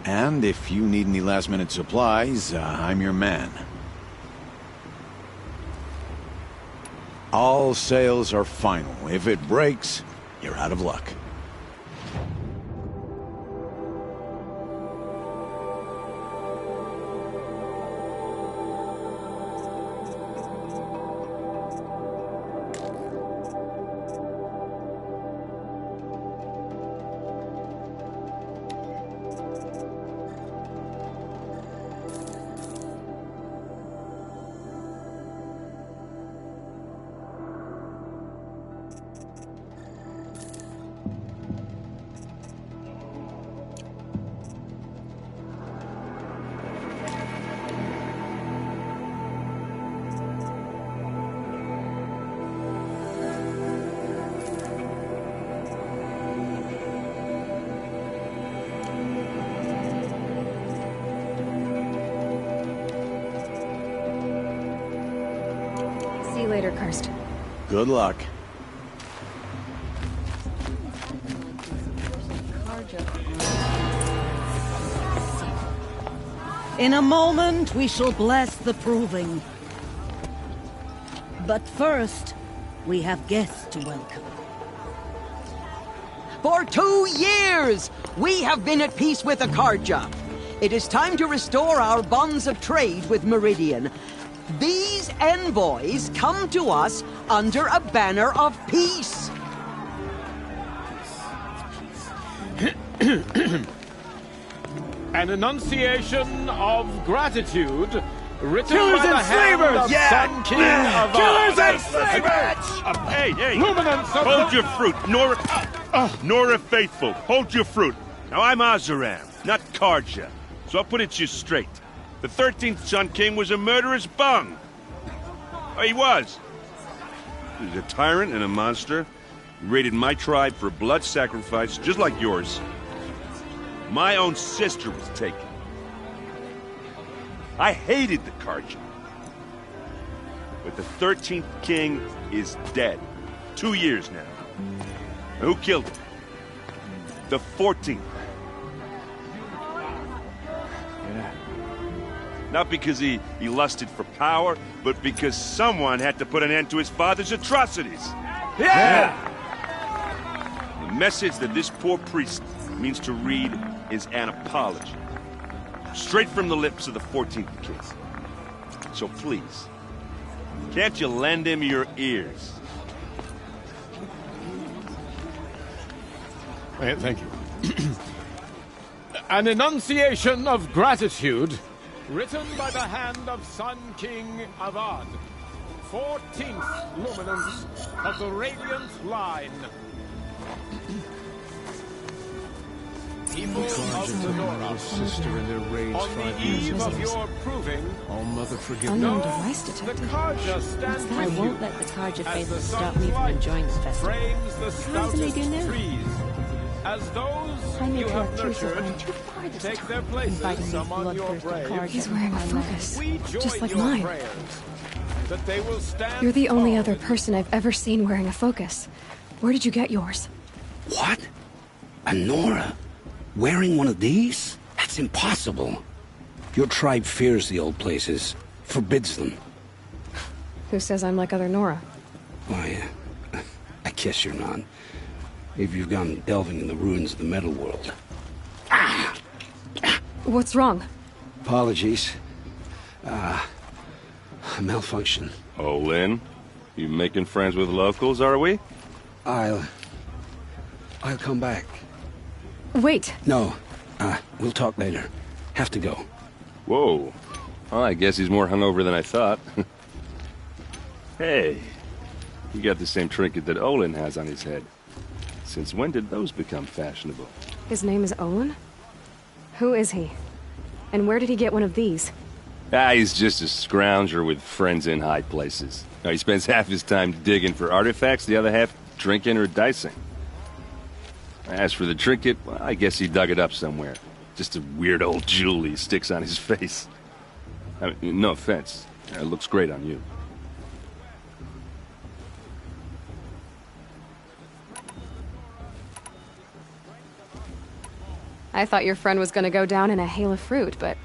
And if you need any last-minute supplies, I'm your man. All sales are final. If it breaks, you're out of luck. See you later, Karst. Good luck. In a moment, we shall bless the Proving. But first, we have guests to welcome. For 2 years, we have been at peace with the Carja. It is time to restore our bonds of trade with Meridian. These envoys come to us under a banner of peace. An enunciation of gratitude written Killers by the and hand slavers! of Yeah! Sun King of Killers Ar. and slavers! Hey, hey! Luminance of Hold the- your fruit, Nora Faithful. Hold your fruit. Now, I'm Azaram, not Carja. So I'll put it to you straight. The 13th Sun King was a murderous bung. Oh, he was. He was a tyrant and a monster. He raided my tribe for blood sacrifice, just like yours. My own sister was taken. I hated the Carja. But the 13th King is dead. 2 years now. Who killed him? The 14th. Not because he lusted for power, but because someone had to put an end to his father's atrocities. Yeah! The message that this poor priest means to read is an apology. Straight from the lips of the 14th King. So please, can't you lend him your ears? Thank you. An enunciation of gratitude written by the hand of Sun King Avad, 14th luminance of the Radiant Line. People of the Nora, sister in their raids on 5 the years eve ago. of your proving, All Mother forgive me. Unknown device the detected. Carja stand I with won't you let the Carja as faithful the stop me sun's from light enjoying the festival. frames the How do they stoutest do now? trees. As those I you make have her accuse of nurtured going too far this take time, their places inviting these among your bloodthirsty braves. Carja He's wearing a into my land. focus, We just join like your mine. prayers that they will stand You're the only other firm. person I've ever seen wearing a focus. Where did you get yours? What? A Nora? Wearing one of these? That's impossible. Your tribe fears the old places, forbids them. Who says I'm like other Nora? Why, I guess you're not. If you've gone delving in the ruins of the metal world. What's wrong? Apologies. A malfunction. Oh, Lynn, you making friends with locals, are we? I'll come back. Wait. No, we'll talk later. Have to go. Whoa. Well, I guess he's more hungover than I thought. Hey, you got the same trinket that Olin has on his head. Since when did those become fashionable? His name is Olin? Who is he? And where did he get one of these? He's just a scrounger with friends in high places. Now, he spends half his time digging for artifacts, the other half drinking or dicing. As for the trinket, well, I guess he dug it up somewhere. Just a weird old jewel he sticks on his face. I mean, no offense. It looks great on you. I thought your friend was gonna go down in a hail of fruit, but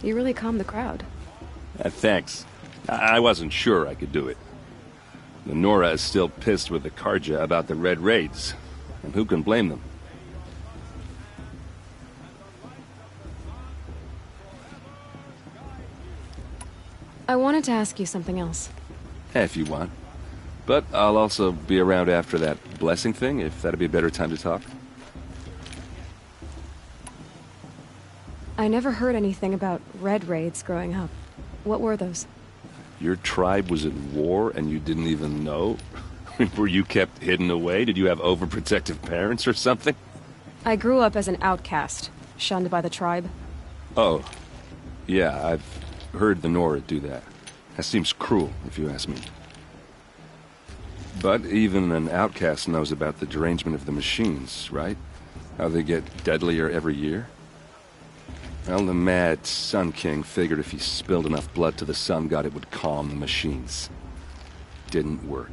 you really calmed the crowd. Thanks. I wasn't sure I could do it. The Nora is still pissed with the Carja about the Red Raids. And who can blame them? I wanted to ask you something else. If you want. But I'll also be around after that blessing thing, if that'd be a better time to talk. I never heard anything about red raids growing up. What were those? Your tribe was at war and you didn't even know? Were you kept hidden away? Did you have overprotective parents or something? I grew up as an outcast, shunned by the tribe. Oh. Yeah, I've heard the Nora do that. That seems cruel, if you ask me. But even an outcast knows about the derangement of the machines, right? How they get deadlier every year? Well, the mad Sun King figured if he spilled enough blood to the Sun God, it would calm the machines. Didn't work.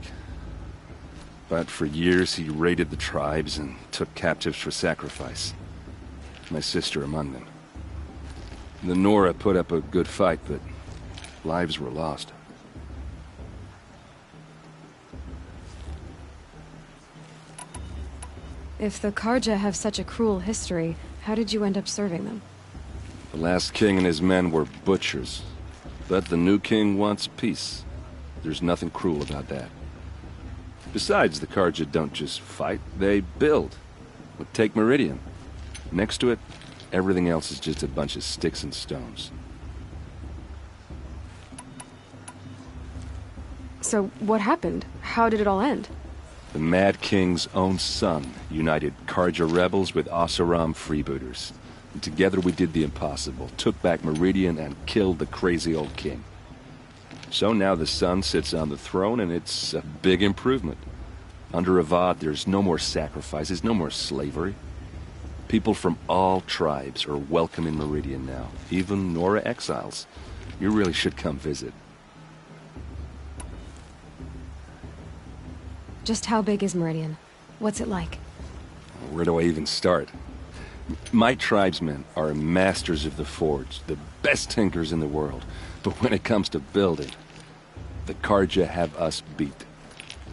But for years, he raided the tribes and took captives for sacrifice. My sister among them. The Nora put up a good fight, but lives were lost. If the Karja have such a cruel history, how did you end up serving them? The last king and his men were butchers. But the new king wants peace. There's nothing cruel about that. Besides, the Karja don't just fight, they build. Take Meridian. Next to it, everything else is just a bunch of sticks and stones. So, what happened? How did it all end? The Mad King's own son united Karja rebels with Oseram freebooters. And together we did the impossible, took back Meridian and killed the crazy old king. So now the son sits on the throne and it's a big improvement. Under Avad, there's no more sacrifices, no more slavery. People from all tribes are welcome in Meridian now, even Nora exiles. You really should come visit. Just how big is Meridian? What's it like? Where do I even start? My tribesmen are masters of the forge, the best tinkers in the world. But when it comes to building, the Karja have us beat.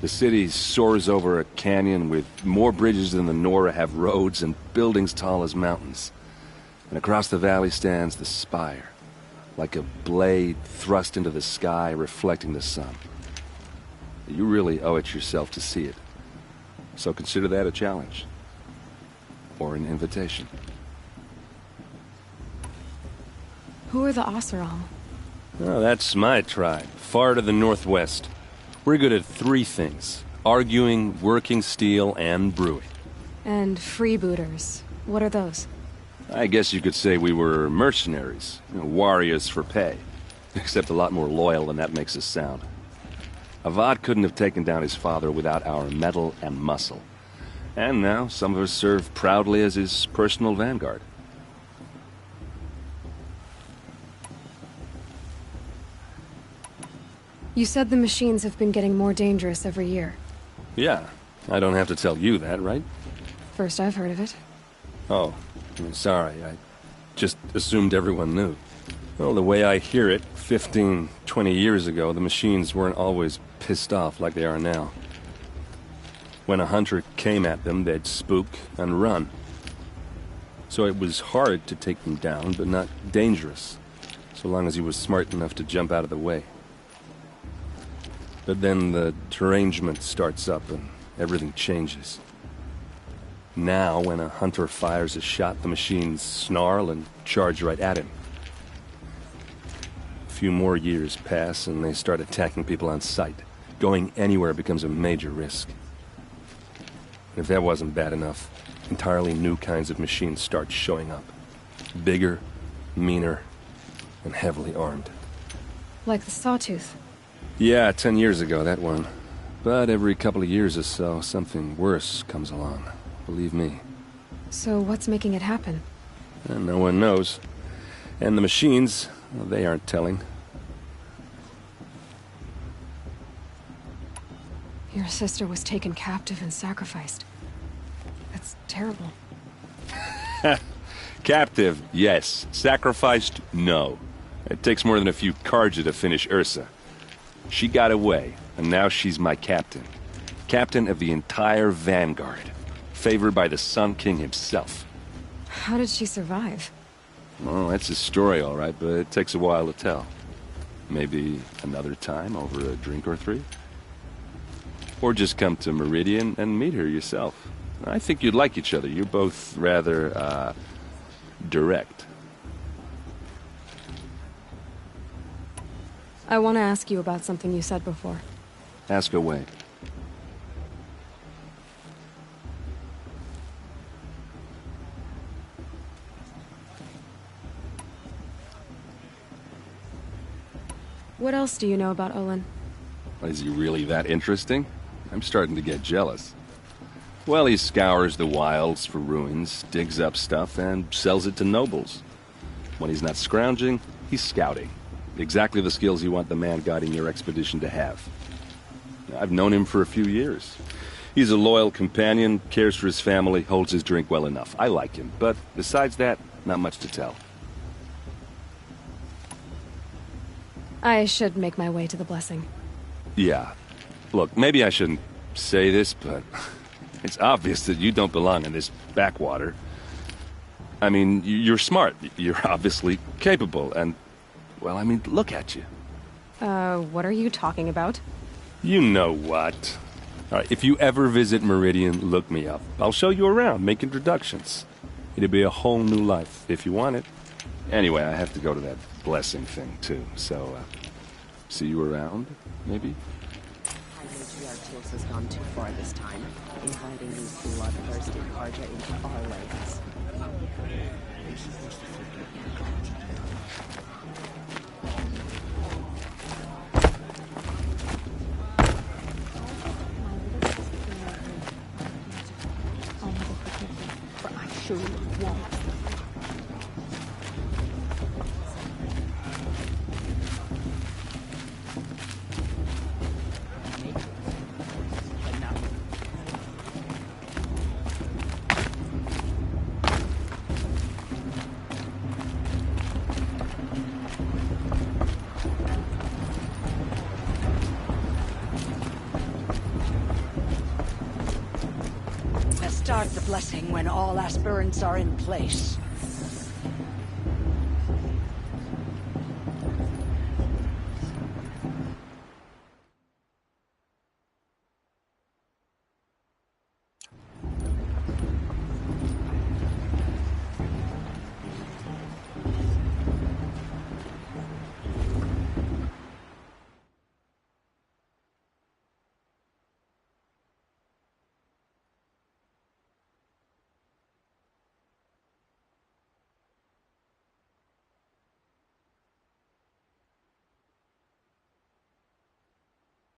The city soars over a canyon with more bridges than the Nora have roads and buildings tall as mountains. And across the valley stands the spire, like a blade thrust into the sky reflecting the sun. You really owe it yourself to see it. So consider that a challenge. Or an invitation. Who are the Oseram? Oh, that's my tribe, far to the northwest. We're good at 3 things. Arguing, working steel, and brewing. And freebooters. What are those? I guess you could say we were mercenaries. Warriors for pay. Except a lot more loyal than that makes us sound. Avad couldn't have taken down his father without our metal and muscle. And now, some of us serve proudly as his personal vanguard. You said the machines have been getting more dangerous every year. Yeah, I don't have to tell you that, right? First I've heard of it. Oh, I'm sorry. I just assumed everyone knew. Well, the way I hear it, 15, 20 years ago, the machines weren't always pissed off like they are now. When a hunter came at them, they'd spook and run. So it was hard to take them down, but not dangerous, so long as he was smart enough to jump out of the way. But then the derangement starts up and everything changes. Now, when a hunter fires a shot, the machines snarl and charge right at him. A few more years pass and they start attacking people on sight. Going anywhere becomes a major risk. If that wasn't bad enough, entirely new kinds of machines start showing up. Bigger, meaner, and heavily armed. Like the Sawtooth. Yeah, 10 years ago, that one. But every couple of years or so, something worse comes along. Believe me. So what's making it happen? And no one knows. And the machines, well, they aren't telling. Your sister was taken captive and sacrificed. That's terrible. Captive, yes. Sacrificed, no. It takes more than a few Karja to finish Ursa. She got away, and now she's my captain. Captain of the entire Vanguard. Favored by the Sun King himself. How did she survive? Well, that's a story, all right, but it takes a while to tell. Maybe another time over a drink or 3? Or just come to Meridian and meet her yourself. I think you'd like each other. You're both rather, direct. I want to ask you about something you said before. Ask away. What else do you know about Olin? Is he really that interesting? I'm starting to get jealous. Well, he scours the wilds for ruins, digs up stuff, and sells it to nobles. When he's not scrounging, he's scouting. Exactly the skills you want the man guiding your expedition to have. I've known him for a few years. He's a loyal companion, cares for his family, holds his drink well enough. I like him, but besides that, not much to tell. I should make my way to the blessing. Yeah. Look, maybe I shouldn't say this, but It's obvious that you don't belong in this backwater. I mean, you're smart. You're obviously capable, and, well, I mean, look at you. What are you talking about? You know what. All right, if you ever visit Meridian, look me up. I'll show you around, make introductions. It'll be a whole new life, if you want it. Anyway, I have to go to that blessing thing, too, so, see you around, maybe? High Matriarch Tils has gone too far this time, inviting these bloodthirsty Carja into our lands. For I surely won't. Start the blessing when all aspirants are in place.